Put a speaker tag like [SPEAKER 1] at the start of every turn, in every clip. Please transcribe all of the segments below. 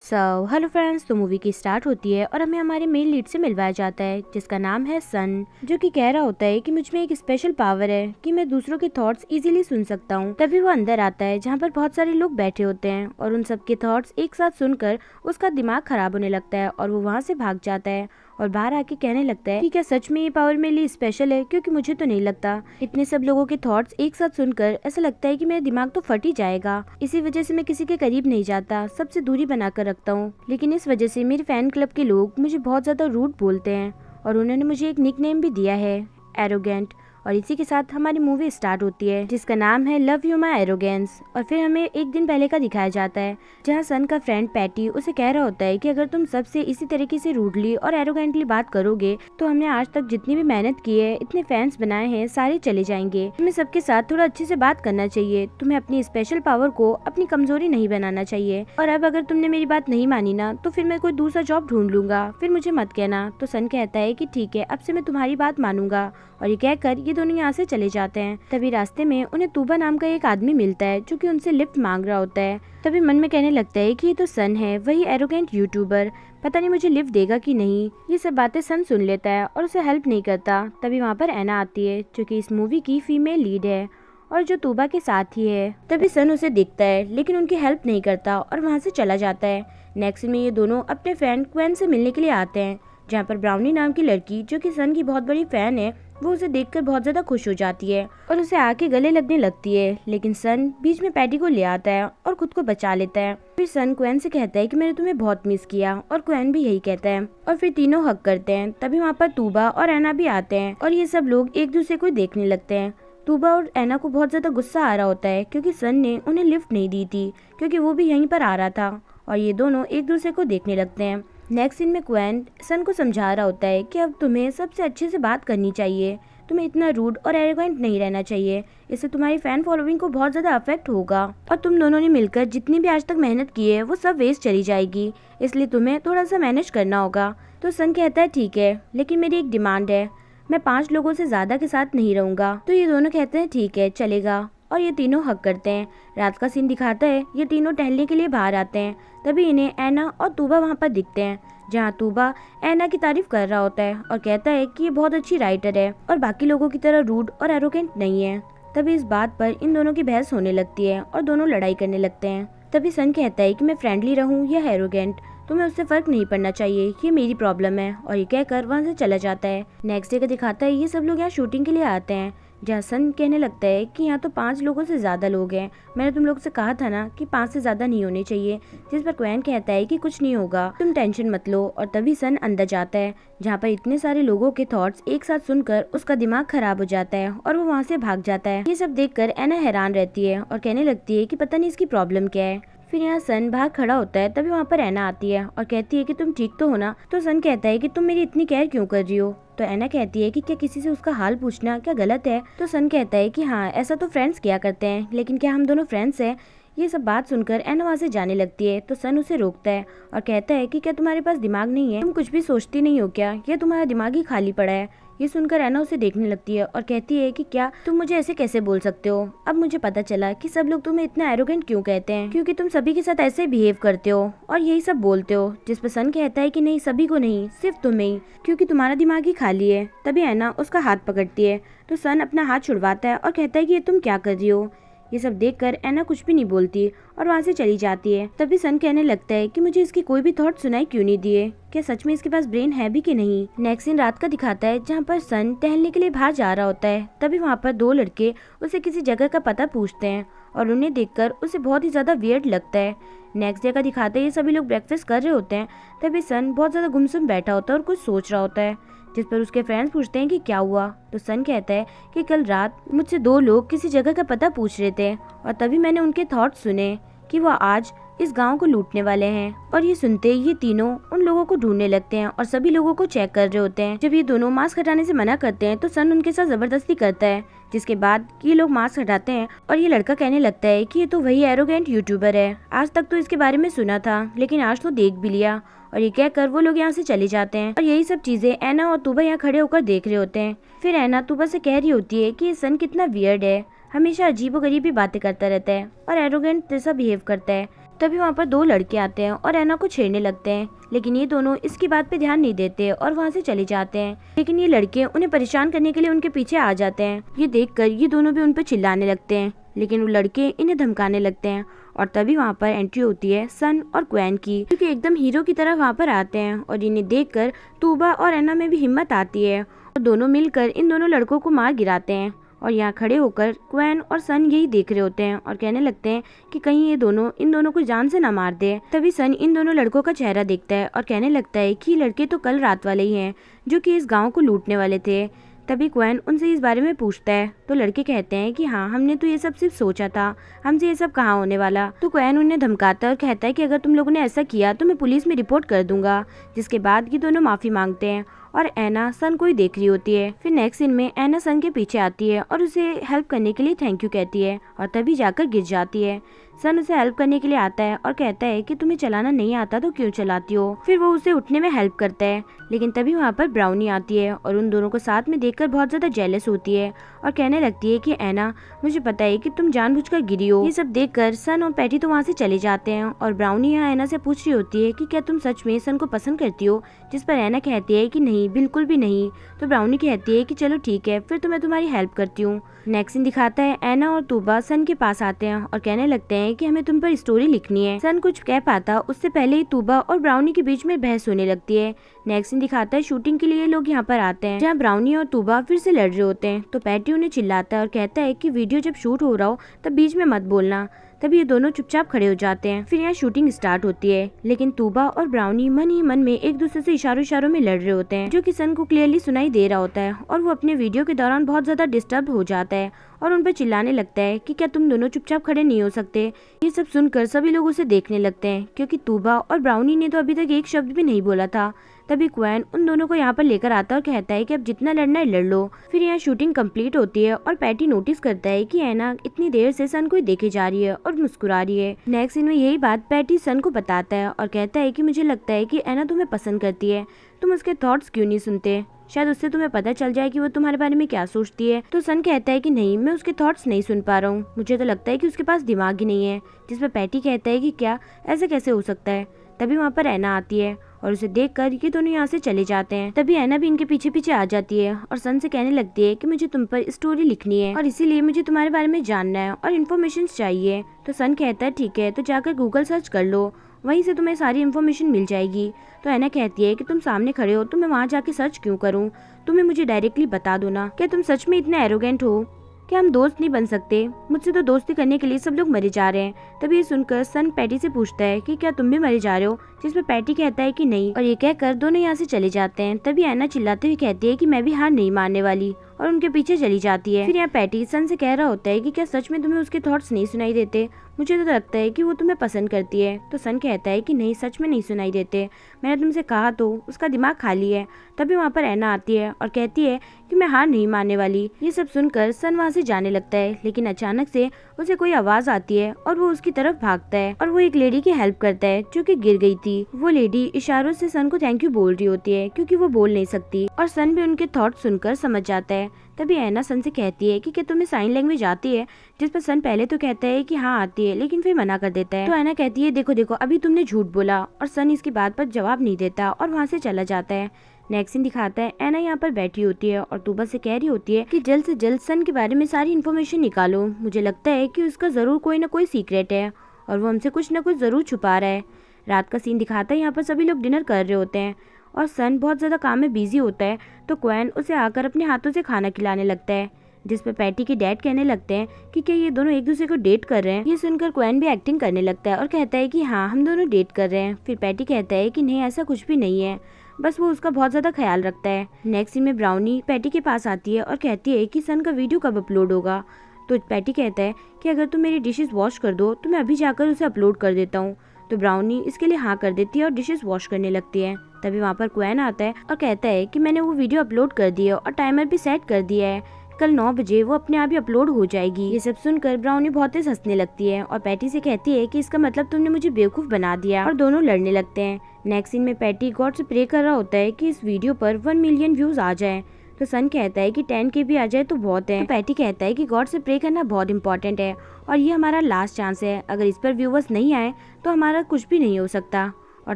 [SPEAKER 1] Hello friends, तो movie की start होती है और हमें हमारे मेन लीड से मिलवाया जाता है जिसका नाम है सन, जो कि कह रहा होता है कि मुझ में एक स्पेशल पावर है कि मैं दूसरों के थॉट्स इजीली सुन सकता हूँ। तभी वो अंदर आता है जहाँ पर बहुत सारे लोग बैठे होते हैं और उन सबके थॉट्स एक साथ सुनकर उसका दिमाग खराब होने लगता है और वो वहाँ से भाग जाता है और बाहर आके कहने लगता है कि क्या सच में ये पावर मेरे लिए स्पेशल है, क्योंकि मुझे तो नहीं लगता। इतने सब लोगों के थॉट्स एक साथ सुनकर ऐसा लगता है कि मेरा दिमाग तो फट ही जाएगा। इसी वजह से मैं किसी के करीब नहीं जाता, सबसे दूरी बनाकर रखता हूँ। लेकिन इस वजह से मेरे फैन क्लब के लोग मुझे बहुत ज्यादा रूड बोलते हैं और उन्होंने मुझे एक निक नेम भी दिया है, एरोगेंट। और इसी के साथ हमारी मूवी स्टार्ट होती है जिसका नाम है लव यू माई एरोगेंस। और फिर हमें एक दिन पहले का दिखाया जाता है जहाँ सन का फ्रेंड पैटी उसे कह रहा होता है कि अगर तुम सबसे इसी तरीके से रूडली और एरोगेंटली बात करोगे तो हमने आज तक जितनी भी मेहनत की है, इतने फैंस बनाए हैं, सारे चले जाएंगे। तुम्हें सबके साथ थोड़ा अच्छे से बात करना चाहिए, तुम्हें अपनी स्पेशल पावर को अपनी कमजोरी नहीं बनाना चाहिए। और अब अगर तुमने मेरी बात नहीं मानी ना तो फिर मैं कोई दूसरा जॉब ढूंढ लूंगा, फिर मुझे मत कहना। तो सन कहता है कि ठीक है, अब से मैं तुम्हारी बात मानूंगा। और ये कहकर ये दोनों यहाँ से चले जाते हैं। तभी रास्ते में उन्हें तूबा नाम का एक आदमी मिलता है जो कि उनसे लिफ्ट मांग रहा होता है। तभी मन में कहने लगता है कि ये तो सन है, वही एरोगेंट यूट्यूबर, पता नहीं मुझे लिफ्ट देगा कि नहीं। ये सब बातें सन सुन लेता है और उसे हेल्प नहीं करता। तभी वहाँ पर ऐना आती है जो कि इस मूवी की फीमेल लीड है और जो तूबा के साथ ही है। तभी सन उसे दिखता है लेकिन उनकी हेल्प नहीं करता और वहाँ से चला जाता है। नेक्स्ट में ये दोनों अपने फ्रेंड क्वेन से मिलने के लिए आते हैं जहाँ पर ब्राउनी नाम की लड़की, जो कि सन की बहुत बड़ी फैन है, वो उसे देखकर बहुत ज्यादा खुश हो जाती है और उसे आके गले लगने लगती है। लेकिन सन बीच में पैटी को ले आता है और खुद को बचा लेता है। फिर सन क्वेन से कहता है कि मैंने तुम्हें बहुत मिस किया और क्वेन भी यही कहता है और फिर तीनों हक करते हैं। तभी वहाँ पर तूबा और ऐना भी आते हैं और ये सब लोग एक दूसरे को देखने लगते हैं। तूबा और ऐना को बहुत ज्यादा गुस्सा आ रहा होता है क्योंकि सन ने उन्हें लिफ्ट नहीं दी थी, क्योंकि वो भी यहीं पर आ रहा था। और ये दोनों एक दूसरे को देखने लगते हैं। नेक्स्ट सीन में क्वेन सन को समझा रहा होता है कि अब तुम्हें सबसे अच्छे से बात करनी चाहिए, तुम्हें इतना रूड और एरोगेंट नहीं रहना चाहिए, इससे तुम्हारी फैन फॉलोइंग को बहुत ज्यादा अफेक्ट होगा और तुम दोनों ने मिलकर जितनी भी आज तक मेहनत की है वो सब वेस्ट चली जाएगी, इसलिए तुम्हें थोड़ा सा मैनेज करना होगा। तो सन कहता है ठीक है, लेकिन मेरी एक डिमांड है, मैं 5 लोगों से ज्यादा के साथ नहीं रहूंगा। तो ये दोनों कहते हैं ठीक है, चलेगा और ये तीनों हक करते हैं। रात का सीन दिखाता है, ये तीनों टहलने के लिए बाहर आते हैं। तभी इन्हें ऐना और तूबा वहाँ पर दिखते हैं जहाँ तूबा ऐना की तारीफ कर रहा होता है और कहता है कि ये बहुत अच्छी राइटर है और बाकी लोगों की तरह रूड और एरोगेंट नहीं है। तभी इस बात पर इन दोनों की बहस होने लगती है और दोनों लड़ाई करने लगते हैं। तभी सन कहता है कि मैं फ्रेंडली रहूं या एरोगेंट, तुम्हें उससे फर्क नहीं पड़ना चाहिए, ये मेरी प्रॉब्लम है। और ये कहकर वहाँ से चला जाता है। नेक्स्ट डे का दिखाता है, ये सब लोग यहाँ शूटिंग के लिए आते हैं जहाँ सन कहने लगता है कि यहाँ तो 5 लोगों से ज्यादा लोग हैं, मैंने तुम लोग से कहा था ना कि 5 से ज्यादा नहीं होने चाहिए। जिस पर क्वेन कहता है कि कुछ नहीं होगा, तुम टेंशन मत लो। और तभी सन अंदर जाता है जहाँ पर इतने सारे लोगों के थॉट्स एक साथ सुनकर उसका दिमाग खराब हो जाता है और वो वहाँ से भाग जाता है। ये सब देखकर ऐना हैरान रहती है और कहने लगती है कि पता नहीं इसकी प्रॉब्लम क्या है। फिर यहाँ सन बाहर खड़ा होता है। तभी वहाँ पर ऐना आती है और कहती है कि तुम ठीक तो हो ना। तो सन कहता है कि तुम मेरी इतनी केयर क्यों कर रही हो। तो ऐना कहती है कि क्या किसी से उसका हाल पूछना क्या गलत है। तो सन कहता है कि हाँ, ऐसा तो फ्रेंड्स किया करते हैं, लेकिन क्या हम दोनों फ्रेंड्स हैं। ये सब बात सुनकर ऐना वहाँ से जाने लगती है। तो सन उसे रोकता है और कहता है कि क्या तुम्हारे पास दिमाग नहीं है, तुम कुछ भी सोचती नहीं हो क्या, या तुम्हारा दिमाग ही खाली पड़ा है। ये सुनकर ऐना उसे देखने लगती है और कहती है कि क्या तुम मुझे ऐसे कैसे बोल सकते हो। अब मुझे पता चला कि सब लोग तुम्हें इतना एरोगेंट क्यों कहते हैं, क्योंकि तुम सभी के साथ ऐसे बिहेव करते हो और यही सब बोलते हो। जिस पर सन कहता है कि नहीं, सभी को नहीं, सिर्फ तुम्हें ही, क्योंकि तुम्हारा दिमाग ही खाली है। तभी ऐना उसका हाथ पकड़ती है। तो सन अपना हाथ छुड़वाता है और कहता है कि ये तुम क्या कर रही हो। ये सब देखकर ऐना कुछ भी नहीं बोलती और वहाँ से चली जाती है। तभी सन कहने लगता है कि मुझे इसकी कोई भी थॉट सुनाई क्यों नहीं दिए, क्या सच में इसके पास ब्रेन है भी कि नहीं। नेक्स्ट सीन रात का दिखाता है जहाँ पर सन टहलने के लिए बाहर जा रहा होता है। तभी वहाँ पर 2 लड़के उसे किसी जगह का पता पूछते हैं और उन्हें देखकर उसे बहुत ही ज्यादा वियर्ड लगता है। नेक्स्ट डे का दिखाते हैं, ये सभी लोग ब्रेकफास्ट कर रहे होते हैं। तभी सन बहुत ज्यादा गुमसुम बैठा होता है और कुछ सोच रहा होता है, जिस पर उसके फ्रेंड्स पूछते हैं कि क्या हुआ। तो सन कहता है कि कल रात मुझसे 2 लोग किसी जगह का पता पूछ रहे थे और तभी मैंने उनके थॉट्स सुने कि वो आज इस गांव को लूटने वाले हैं। और ये सुनते ही ये तीनों उन लोगों को ढूंढने लगते हैं और सभी लोगों को चेक कर रहे होते हैं। जब ये दोनों मास्क हटाने से मना करते हैं तो सन उनके साथ जबरदस्ती करता है, जिसके बाद ये लोग मास्क हटाते हैं और ये लड़का कहने लगता है कि ये तो वही एरोगेंट यूट्यूबर है, आज तक तो इसके बारे में सुना था लेकिन आज तो देख भी लिया। और ये कहकर वो लोग यहाँ से चले जाते हैं और यही सब चीजें ऐना और तूबा यहाँ खड़े होकर देख रहे होते हैं। फिर ऐना तूबा से कह रही होती है कि ये सन कितना वियर्ड है, हमेशा अजीबोगरीब बातें करता रहता है और एरोगेंट जैसा बिहेव करता है। तभी वहाँ पर दो लड़के आते हैं और एना को छेड़ने लगते हैं, लेकिन ये दोनों इसकी बात पे ध्यान नहीं देते और वहाँ से चले जाते हैं। लेकिन ये लड़के उन्हें परेशान करने के लिए उनके पीछे आ जाते हैं। ये देखकर ये दोनों भी उन पर चिल्लाने लगते हैं, लेकिन वो लड़के इन्हें धमकाने लगते हैं। और तभी वहाँ पर एंट्री होती है सन और क्वेन की, क्योंकि एकदम हीरो की तरह वहाँ पर आते हैं और इन्हें देखकर तूबा और एना में भी हिम्मत आती है और दोनों मिलकर इन दोनों लड़कों को मार गिराते हैं। और यहाँ खड़े होकर क्वेन और सन यही देख रहे होते हैं और कहने लगते हैं कि कहीं ये दोनों इन दोनों को जान से ना मार दे। तभी सन इन दोनों लड़कों का चेहरा देखता है और कहने लगता है कि ये लड़के तो कल रात वाले ही हैं जो कि इस गांव को लूटने वाले थे। तभी क्वेन उनसे इस बारे में पूछता है तो लड़के कहते हैं कि हाँ, हमने तो ये सब सिर्फ सोचा था, हमसे ये सब कहाँ होने वाला। तो क्वेन उन्हें धमकाता है और कहता है कि अगर तुम लोगों ने ऐसा किया तो मैं पुलिस में रिपोर्ट कर दूंगा। जिसके बाद ये दोनों माफी मांगते हैं और एना सन को ही देख रही होती है। फिर नेक्स्ट सीन में एना सन के पीछे आती है और उसे हेल्प करने के लिए थैंक यू कहती है और तभी जाकर गिर जाती है। सन उसे हेल्प करने के लिए आता है और कहता है कि तुम्हें चलाना नहीं आता तो क्यों चलाती हो। फिर वो उसे उठने में हेल्प करता है, लेकिन तभी वहाँ पर ब्राउनी आती है और उन दोनों को साथ में देखकर बहुत ज्यादा जेलस होती है और कहने लगती है कि एना, मुझे पता है कि तुम जानबूझकर गिरी हो। ये सब देखकर सन और पैटी तो वहाँ से चले जाते हैं और ब्राउनी यहाँ एना से पूछ रही होती है कि क्या तुम सच में सन को पसंद करती हो, जिस पर एना कहती है कि नहीं, बिल्कुल भी नहीं। तो ब्राउनी कहती है कि चलो ठीक है, फिर तो मैं तुम्हारी हेल्प करती हूँ। नेक्स्ट सीन दिखाता है एना और तूबा सन के पास आते हैं और कहने लगते हैं कि हमें तुम पर स्टोरी लिखनी है। सन कुछ कह पाता उससे पहले ही तूबा और ब्राउनी के बीच में बहस होने लगती है। नेक्स्ट सीन दिखाता है शूटिंग के लिए लोग यहाँ पर आते हैं, जहाँ ब्राउनी और तूबा फिर से लड़ रहे होते हैं। तो पैटी उन्हें चिल्लाता है और कहता है कि वीडियो जब शूट हो रहा हो तब बीच में मत बोलना। तभी ये दोनों चुपचाप खड़े हो जाते हैं। फिर यहाँ शूटिंग स्टार्ट होती है, लेकिन तूबा और ब्राउनी मन ही मन में एक दूसरे से इशारों में लड़ रहे होते हैं, जो कि सन को क्लियरली सुनाई दे रहा होता है और वो अपने वीडियो के दौरान बहुत ज्यादा डिस्टर्ब हो जाता है और उन पर चिल्लाने लगता है कि क्या तुम दोनों चुपचाप खड़े नहीं हो सकते। ये सब सुनकर सभी लोग उसे देखने लगते हैं, क्योंकि तूबा और ब्राउनी ने तो अभी तक एक शब्द भी नहीं बोला था। तभी क्वेन उन दोनों को यहाँ पर लेकर आता है और कहता है कि अब जितना लड़ना है लड़ लो। फिर यहाँ शूटिंग कंप्लीट होती है और पैटी नोटिस करता है कि एना इतनी देर से सन को ही देखे जा रही है और मुस्कुरा रही है। नेक्स्ट सीन में यही बात पैटी सन को बताता है और कहता है कि मुझे लगता है कि एना तुम्हें पसंद करती है, तुम उसके थॉट्स क्यों नहीं सुनते, शायद उससे तुम्हें पता चल जाए कि वो तुम्हारे बारे में क्या सोचती है। तो सन कहता है कि नहीं, मैं उसके थॉट्स नहीं सुन पा रहा हूँ, मुझे तो लगता है कि उसके पास दिमाग ही नहीं है। जिस पर पैटी कहता है कि क्या, ऐसा कैसे हो सकता है। तभी वहाँ पर एना आती है और उसे देखकर ये दोनों यहाँ से चले जाते हैं। तभी एना भी इनके पीछे पीछे आ जाती है और सन से कहने लगती है कि मुझे तुम पर स्टोरी लिखनी है और इसीलिए मुझे तुम्हारे बारे में जानना है और इन्फॉर्मेशन चाहिए। तो सन कहता है ठीक है, तो जाकर गूगल सर्च कर लो, वहीं से तुम्हें सारी इन्फॉर्मेशन मिल जाएगी। तो एना कहती है कि तुम सामने खड़े हो तो मैं वहाँ जाके सर्च क्यों करूँ, तुम्हें मुझे डायरेक्टली बता दो ना। क्या तुम सच में इतने एरोगेंट हो? क्या हम दोस्त नहीं बन सकते? मुझसे तो दोस्ती करने के लिए सब लोग मरे जा रहे हैं। तभी ये सुनकर सन पैटी से पूछता है कि क्या तुम भी मरे जा रहे हो, जिसमें पैटी कहता है कि नहीं और ये कहकर दोनों यहाँ से चले जाते हैं। तभी एना चिल्लाते हुए कहती है कि मैं भी हार नहीं मानने वाली और उनके पीछे चली जाती है। फिर यहाँ पैटी सन से कह रहा होता है कि क्या सच में तुम्हें उसके थॉट्स नहीं सुनाई देते, मुझे तो लगता है कि वो तुम्हें पसंद करती है। तो सन कहता है कि नहीं, सच में नहीं सुनाई देते, मैंने तुमसे कहा तो उसका दिमाग खाली है। तभी वहाँ पर एना आती है और कहती है कि मैं हार नहीं मानने वाली। ये सब सुनकर सन वहाँ से जाने लगता है, लेकिन अचानक से उसे कोई आवाज आती है और वो उसकी तरफ भागता है और वो एक लेडी की हेल्प करता है जो कि गिर गई थी। वो लेडी इशारों से सन को थैंक यू बोल रही होती है, क्योंकि वो बोल नहीं सकती और सन भी उनके थॉट सुनकर समझ जाता है। तभी एना सन से कहती है कि क्या तुम्हें साइन लैंग्वेज आती है, जिस पर सन पहले तो कहता है कि हाँ आती है, लेकिन फिर मना कर देता है। तो एना कहती है देखो देखो, अभी तुमने झूठ बोला, और सन इसकी बात पर जवाब नहीं देता और वहाँ से चला जाता है। नेक्स्ट सीन दिखाता है एना यहाँ पर बैठी होती है और तूबा से कह रही होती है कि जल्द से जल्द सन के बारे में सारी इन्फॉर्मेशन निकालो, मुझे लगता है कि उसका जरूर कोई ना कोई सीक्रेट है और वो हमसे कुछ न कुछ जरूर छुपा रहा है। रात का सीन दिखाता है यहाँ पर सभी लोग डिनर कर रहे होते हैं और सन बहुत ज्यादा काम में बिजी होता है। तो क्वेन उसे आकर अपने हाथों से खाना खिलाने लगता है, जिस पे पैटी के डैड कहने लगते हैं कि क्या ये दोनों एक दूसरे को डेट कर रहे हैं। ये सुनकर क्वेन भी एक्टिंग करने लगता है और कहता है कि हाँ, हम दोनों डेट कर रहे हैं। फिर पैटी कहता है कि नहीं, ऐसा कुछ भी नहीं है, बस वो उसका बहुत ज्यादा ख्याल रखता है। नेक्स्ट सीन में ब्राउनी पैटी के पास आती है और कहती है कि सन का वीडियो कब अपलोड होगा। तो पैटी कहता है कि अगर तुम मेरी डिशेस वॉश कर दो तो मैं अभी जाकर उसे अपलोड कर देता हूँ। तो ब्राउनी इसके लिए हाँ कर देती है और डिशेस वॉश करने लगती है। तभी वहाँ पर क्वेन आता है और कहता है कि मैंने वो वीडियो अपलोड कर दी है और टाइमर भी सेट कर दिया है, कल 9 बजे वो अपने आप ही अपलोड हो जाएगी। ये सब सुनकर ब्राउनी बहुत तेज हंसने लगती है और पैटी से कहती है कि इसका मतलब तुमने मुझे बेवकूफ बना दिया, और दोनों लड़ने लगते हैं। नेक्स्ट सीन में पैटी गॉड से प्रे कर रहा होता है कि इस वीडियो पर 1 मिलियन व्यूज आ जाए। तो सन कहता है कि 10K भी आ जाए तो बहुत है। तो पैटी कहता है कि गॉड से प्रे करना बहुत इंपॉर्टेंट है और ये हमारा लास्ट चांस है, अगर इस पर व्यूवर्स नहीं आए तो हमारा कुछ भी नहीं हो सकता। और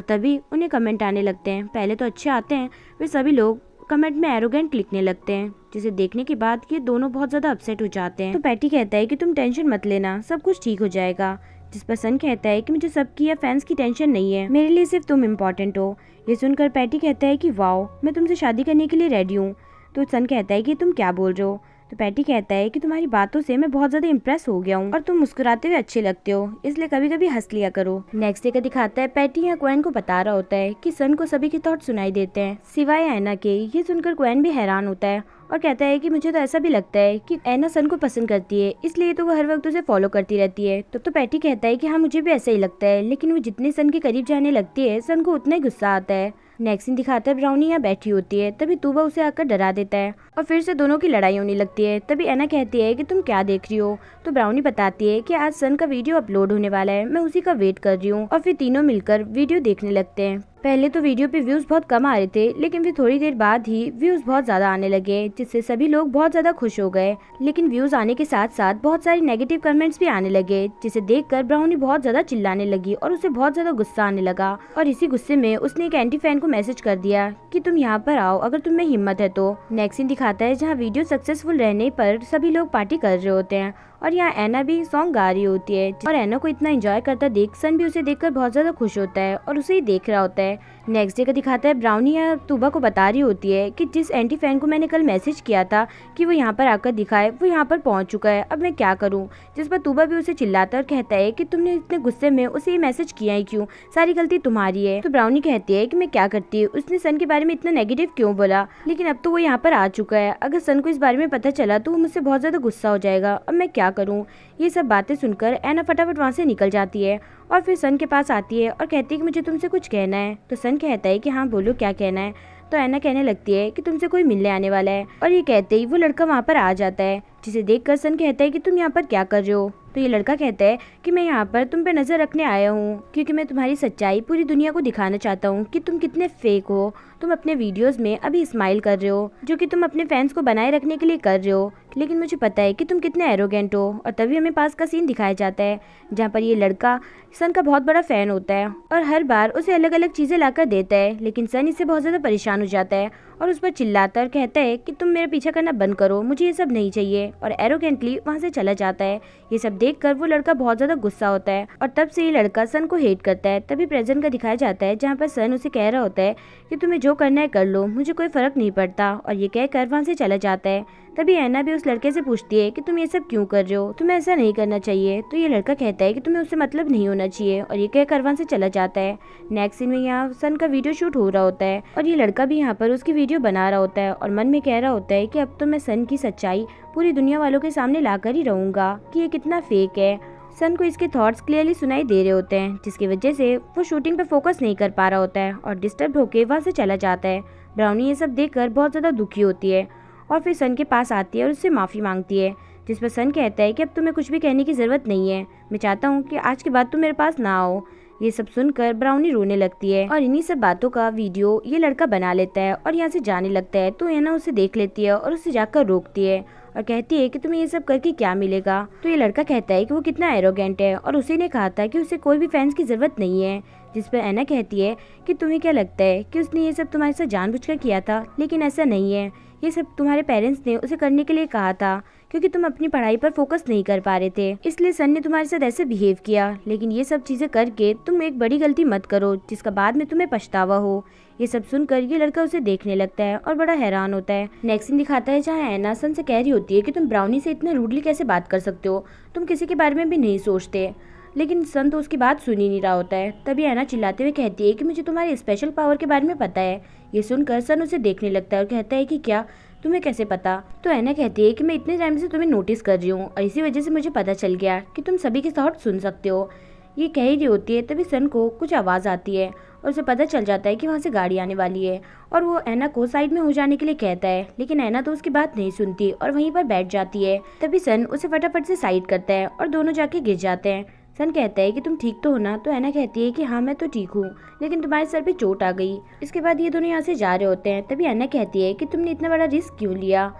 [SPEAKER 1] तभी उन्हें कमेंट आने लगते हैं, पहले तो अच्छे आते हैं, फिर सभी लोग कमेंट में एरोगेंट लिखने लगते हैं, जिसे देखने के बाद ये दोनों बहुत ज्यादा अपसेट हो जाते हैं। तो पैटी कहता है कि तुम टेंशन मत लेना, सब कुछ ठीक हो जाएगा। जिस पर सन कहता है कि मुझे सबकी या फैंस की टेंशन नहीं है, मेरे लिए सिर्फ तुम इम्पोर्टेंट हो। ये सुनकर पैटी कहता है कि वाओ, मैं तुमसे शादी करने के लिए रेडी हूँ। तो सन कहता है कि तुम क्या बोल रहे हो। तो पैटी कहता है कि तुम्हारी बातों से मैं बहुत ज्यादा इम्प्रेस हो गया हूँ और तुम मुस्कुराते हुए अच्छे लगते हो, इसलिए कभी कभी हंस लिया करो। नेक्स्ट डे का दिखाता है, पैटी या क्वेन को बता रहा होता है कि सन को सभी के थॉट सुनाई देते हैं सिवाय एना के। ये सुनकर क्वेन भी हैरान होता है और कहता है कि मुझे तो ऐसा भी लगता है कि एना सन को पसंद करती है, इसलिए तो वो हर वक्त उसे फॉलो करती रहती है। तो पैटी कहता है कि हाँ मुझे भी ऐसा ही लगता है, लेकिन वो जितने सन के करीब जाने लगती है सन को उतना ही गुस्सा आता है। नेक्स्ट सीन दिखाता है, ब्राउनी यहाँ बैठी होती है, तभी तूबा उसे आकर डरा देता है और फिर से दोनों की लड़ाई होने लगती है। तभी एना कहती है कि तुम क्या देख रही हो। तो ब्राउनी बताती है कि आज सन का वीडियो अपलोड होने वाला है, मैं उसी का वेट कर रही हूँ। और फिर तीनों मिलकर वीडियो देखने लगते हैं। पहले तो वीडियो पे व्यूज बहुत कम आ रहे थे, लेकिन फिर थोड़ी देर बाद ही व्यूज बहुत ज्यादा आने लगे, जिससे सभी लोग बहुत ज्यादा खुश हो गए। लेकिन व्यूज आने के साथ साथ बहुत सारी नेगेटिव कमेंट्स भी आने लगे, जिसे देखकर ब्राउनी बहुत ज्यादा चिल्लाने लगी और उसे बहुत ज्यादा गुस्सा आने लगा। और इसी गुस्से में उसने एक एंटी फैन को मैसेज कर दिया कि तुम यहाँ पर आओ अगर तुम्हें हिम्मत है तो। नेक्स्ट सीन दिखाता है जहाँ वीडियो सक्सेसफुल रहने पर सभी लोग पार्टी कर रहे होते हैं और यहाँ एना भी सॉन्ग गा रही होती है। और एना को इतना एंजॉय करता देख सन भी उसे देखकर बहुत ज्यादा खुश होता है और उसे ही देख रहा होता है। नेक्स्ट डे का दिखाता है, ब्राउनी या तूबा को बता रही होती है कि जिस एंटी फैन को मैंने कल मैसेज किया था कि वो यहाँ पर आकर दिखाए, वो यहाँ पर पहुँच चुका है, अब मैं क्या करूँ। जिस पर तूबा भी उसे चिल्लाता और कहता है कि तुमने इतने गुस्से में उसे ये मैसेज किया ही क्यों, सारी गलती तुम्हारी है। तो ब्राउनी कहती है कि मैं क्या करती, उसने सन के बारे में इतना नेगेटिव क्यों बोला, लेकिन अब तो वो यहाँ पर आ चुका है, अगर सन को इस बारे में पता चला तो वो मुझसे बहुत ज्यादा गुस्सा हो जाएगा, अब मैं क्या करूँ। ये सब बातें सुनकर एना फटाफट वहाँ से निकल जाती है और फिर सन के पास आती है और कहती है कि मुझे तुमसे कुछ कहना है। तो सन कहता है कि हाँ बोलो क्या कहना है। तो एना कहने लगती है कि तुमसे कोई मिलने आने वाला है और ये कहते ही वो लड़का वहाँ पर आ जाता है, जिसे देखकर सन कहता है कि तुम यहाँ पर क्या कर रहे हो। तो ये लड़का कहता है कि मैं यहाँ पर तुम पे नजर रखने आया हूँ, क्योंकि मैं तुम्हारी सच्चाई पूरी दुनिया को दिखाना चाहता हूँ कि तुम कितने फेक हो। तुम अपने वीडियोस में अभी स्माइल कर रहे हो, जो कि तुम अपने फैंस को बनाए रखने के लिए कर रहे हो, लेकिन मुझे पता है कि तुम कितने एरोगेंट हो। और तभी हमें पास का सीन दिखाया जाता है जहाँ पर ये लड़का सन का बहुत बड़ा फैन होता है और हर बार उसे अलग अलग चीजें लाकर देता है, लेकिन सन इससे बहुत ज्यादा परेशान हो जाता है और उस पर चिल्लाता और कहता है कि तुम मेरा पीछा करना बंद करो, मुझे ये सब नहीं चाहिए, और एरोगेंटली वहाँ से चला जाता है। ये सब देखकर वो लड़का बहुत ज्यादा गुस्सा होता है और तब से ये लड़का सन को हेट करता है। तभी प्रेजेंट का दिखाया जाता है जहाँ पर सन उसे कह रहा होता है कि तुम्हें जो करना है कर लो, मुझे कोई फर्क नहीं पड़ता, और ये कहकर वहाँ से चला जाता है। तभी एना भी उस लड़के से पूछती है कि तुम ये सब क्यों कर रहे हो, तुम्हें ऐसा नहीं करना चाहिए। तो ये लड़का कहता है कि तुम्हें उससे मतलब नहीं होना चाहिए, और ये कहकर वहाँ से चला जाता है। नेक्स्ट सीन में यहाँ सन का वीडियो शूट हो रहा होता है और ये लड़का भी यहाँ पर उसकी वीडियो बना रहा होता है और मन में कह रहा होता है कि अब तो मैं सन की सच्चाई पूरी दुनिया वालों के सामने लाकर ही रहूंगा कि ये कितना फेक है। सन को इसके थॉट्स क्लियरली सुनाई दे रहे होते हैं, जिसकी वजह से वो शूटिंग पे फोकस नहीं कर पा रहा होता है और डिस्टर्ब होकर वहाँ से चला जाता है। ब्राउनी ये सब देखकर बहुत ज्यादा दुखी होती है और फिर सन के पास आती है और उससे माफी मांगती है, जिस पर सन कहता है कि अब तुम्हें कुछ भी कहने की जरूरत नहीं है, मैं चाहता हूँ कि आज के बाद तुम मेरे पास ना आओ। ये सब सुनकर ब्राउनी रोने लगती है और इन्हीं सब बातों का वीडियो ये लड़का बना लेता है और यहाँ से जाने लगता है। तो एना उसे देख लेती है और उसे जाकर रोकती है और कहती है कि तुम्हें ये सब करके क्या मिलेगा। तो ये लड़का कहता है कि वो कितना एरोगेंट है और उसी ने कहा था कि उसे कोई भी फैंस की जरूरत नहीं है, जिस पर एना कहती है कि तुम्हें क्या लगता है कि उसने ये सब तुम्हारे साथ जानबूझकर किया था, लेकिन ऐसा नहीं है, ये सब तुम्हारे पेरेंट्स ने उसे करने के लिए कहा था क्योंकि तुम अपनी पढ़ाई पर फोकस नहीं कर पा रहे थे, इसलिए सन ने तुम्हारे साथ ऐसे बिहेव किया। लेकिन ये सब चीजें करके तुम एक बड़ी गलती मत करो जिसका बाद में तुम्हें पछतावा हो। ये सब सुनकर ये लड़का उसे देखने लगता है और बड़ा हैरान होता है। नेक्स्ट सीन दिखाता है जहाँ एना सन से कह रही होती है कि तुम ब्राउनी से इतना रूडली कैसे बात कर सकते हो, तुम किसी के बारे में भी नहीं सोचते। लेकिन सन तो उसकी बात सुन ही नहीं रहा होता है। तभी एना चिल्लाते हुए कहती है कि मुझे तुम्हारे स्पेशल पावर के बारे में पता है। ये सुनकर सन उसे देखने लगता है और कहता है कि क्या, तुम्हें कैसे पता। तो एना कहती है कि मैं इतने टाइम से तुम्हें नोटिस कर रही हूँ और इसी वजह से मुझे पता चल गया कि तुम सभी के थॉट सुन सकते हो। ये कह ही रही होती है तभी सन को कुछ आवाज़ आती है और उसे पता चल जाता है कि वहाँ से गाड़ी आने वाली है और वो एना को साइड में हो जाने के लिए कहता है, लेकिन एना तो उसकी बात नहीं सुनती और वहीं पर बैठ जाती है। तभी सन उसे फटाफट से साइड करता है और दोनों जाके गिर जाते हैं। सन कहता है कि तुम ठीक तो हो ना? तो ऐना कहती है कि हाँ मैं तो ठीक हूँ, लेकिन तुम्हारे सर पे चोट आ गई। इसके बाद ये दोनों यहाँ से जा रहे होते हैं। तभी ऐना कहती है कि तुमने इतना बड़ा रिस्क क्यों लिया,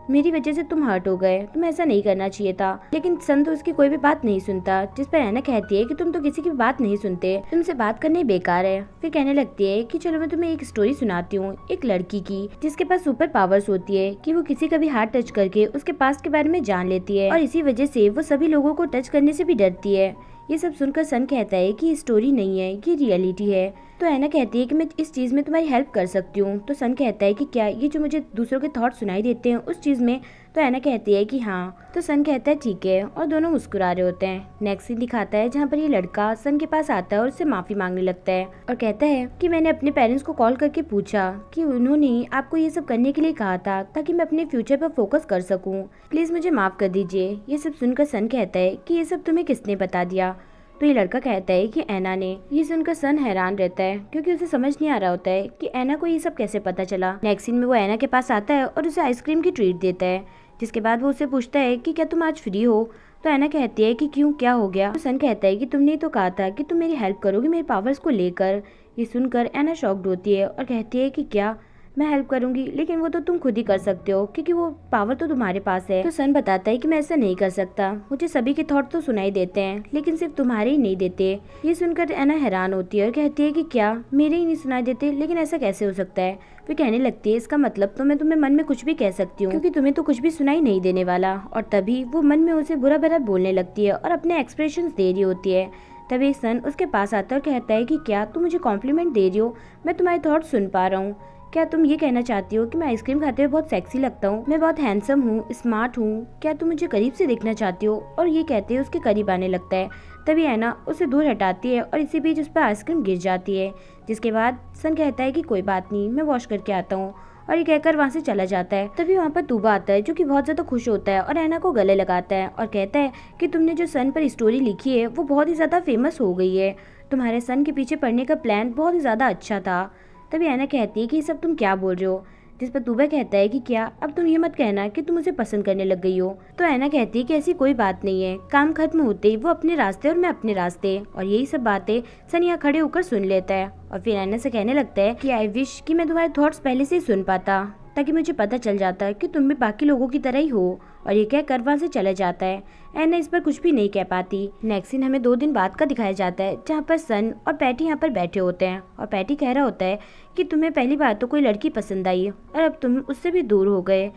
[SPEAKER 1] मेरी वजह से तुम हर्ट हो गए, तुम्हें ऐसा नहीं करना चाहिए था। लेकिन सन तो उसकी कोई भी बात नहीं सुनता, जिस पर ऐना कहती है कि तुम तो किसी की भी बात नहीं सुनते, तुमसे बात करने बेकार है। फिर कहने लगती है कि चलो मैं तुम्हें एक स्टोरी सुनाती हूँ, एक लड़की की जिसके पास सुपर पावर्स होती है कि वो किसी का भी हाथ टच करके उसके पास्ट के बारे में जान लेती है और इसी वजह से वो सभी लोगों को टच करने से भी डरती है। ये सब सुनकर सन कहता है कि ये स्टोरी नहीं है, ये रियलिटी है। तो ऐना कहती है कि मैं इस चीज में तुम्हारी हेल्प कर सकती हूँ। तो सन कहता है कि क्या ये जो मुझे दूसरों के थॉट सुनाई देते हैं उस चीज में? तो ऐना कहती है कि हाँ। तो सन कहता है ठीक है, और दोनों मुस्कुरा रहे होते हैं। नेक्स्ट सीन दिखाता है जहाँ पर ये लड़का सन के पास आता है और उससे माफी मांगने लगता है और कहता है कि मैंने अपने पेरेंट्स को कॉल करके पूछा कि उन्होंने आपको ये सब करने के लिए कहा था ताकि मैं अपने फ्यूचर पर फोकस कर सकूं, प्लीज मुझे माफ कर दीजिए। ये सब सुनकर सन कहता है कि ये सब तुम्हें किसने बता दिया? तो ये लड़का कहता है कि ऐना ने। ये सुनकर सन हैरान रहता है क्योंकि उसे समझ नहीं आ रहा होता है कि ऐना को ये सब कैसे पता चला। नेक्स्ट सीन में वो ऐना के पास आता है और उसे आइसक्रीम की ट्रीट देता है, जिसके बाद वो उससे पूछता है कि क्या तुम आज फ्री हो? तो ऐना कहती है कि क्यों, क्या हो गया? तो सन कहता है कि तुमने तो कहा था कि तुम मेरी हेल्प करोगे मेरे पावर्स को लेकर। ये सुनकर ऐना शॉक्ड होती है और कहती है कि क्या मैं हेल्प करूंगी, लेकिन वो तो तुम खुद ही कर सकते हो क्योंकि वो पावर तो तुम्हारे पास है। तो सन बताता है कि मैं ऐसा नहीं कर सकता, मुझे सभी के थॉट तो सुनाई देते हैं लेकिन सिर्फ तुम्हारे ही नहीं देते। ये सुनकर ऐना हैरान होती है और कहती है कि क्या मेरे ही नहीं सुनाई देते, लेकिन ऐसा कैसे हो सकता है? फिर कहने लगती है इसका मतलब तो मैं तुम्हें मन में कुछ भी कह सकती हूँ क्योंकि तुम्हें तो कुछ भी सुनाई नहीं देने वाला। और तभी वो मन में उसे बुरा भला बोलने लगती है और अपने एक्सप्रेशन दे रही होती है। तभी सन उसके पास आता है और कहता है कि क्या तुम मुझे कॉम्प्लीमेंट दे रही हो? मैं तुम्हारे थॉट सुन पा रहा हूँ। क्या तुम ये कहना चाहती हो कि मैं आइसक्रीम खाते हुए बहुत सेक्सी लगता हूँ, मैं बहुत हैंडसम हूँ, स्मार्ट हूँ? क्या तुम मुझे करीब से देखना चाहती हो? और ये कहते हुए उसके करीब आने लगता है। तभी ऐना उसे दूर हटाती है और इसी बीच उस पर आइसक्रीम गिर जाती है, जिसके बाद सन कहता है कि कोई बात नहीं, मैं वॉश करके आता हूँ, और ये कहकर वहाँ से चला जाता है। तभी वहाँ पर तूबा आता है जो कि बहुत ज्यादा खुश होता है और ऐना को गले लगाता है और कहता है कि तुमने जो सन पर स्टोरी लिखी है वो बहुत ही ज्यादा फेमस हो गई है, तुम्हारे सन के पीछे पड़ने का प्लान बहुत ही ज्यादा अच्छा था। तभी ऐना कहती है कि ये सब तुम क्या बोल रहे हो? जिस पर तूबा कहता है कि क्या अब तुम ये मत कहना कि तुम उसे पसंद करने लग गई हो। तो ऐना कहती है कि ऐसी कोई बात नहीं है, काम खत्म होते ही वो अपने रास्ते और मैं अपने रास्ते। और यही सब बातें सन यहाँ खड़े होकर सुन लेता है और फिर ऐना से कहने लगता है कि आई विश कि मैं तुम्हारे थॉट्स पहले से ही सुन पाता ताकि मुझे पता चल जाता कि तुम भी बाकी लोगों की तरह ही हो। और ये कहकर वहाँ से चला जाता है। ऐना इस पर कुछ भी नहीं कह पाती। नेक्स्ट सीन हमें 2 दिन बाद का दिखाया जाता है जहाँ पर सन और पैटी यहाँ पर बैठे होते हैं और पैटी कह रहा होता है कि तुम्हें पहली बार तो कोई लड़की पसंद आई और अब तुम उससे भी दूर हो गए,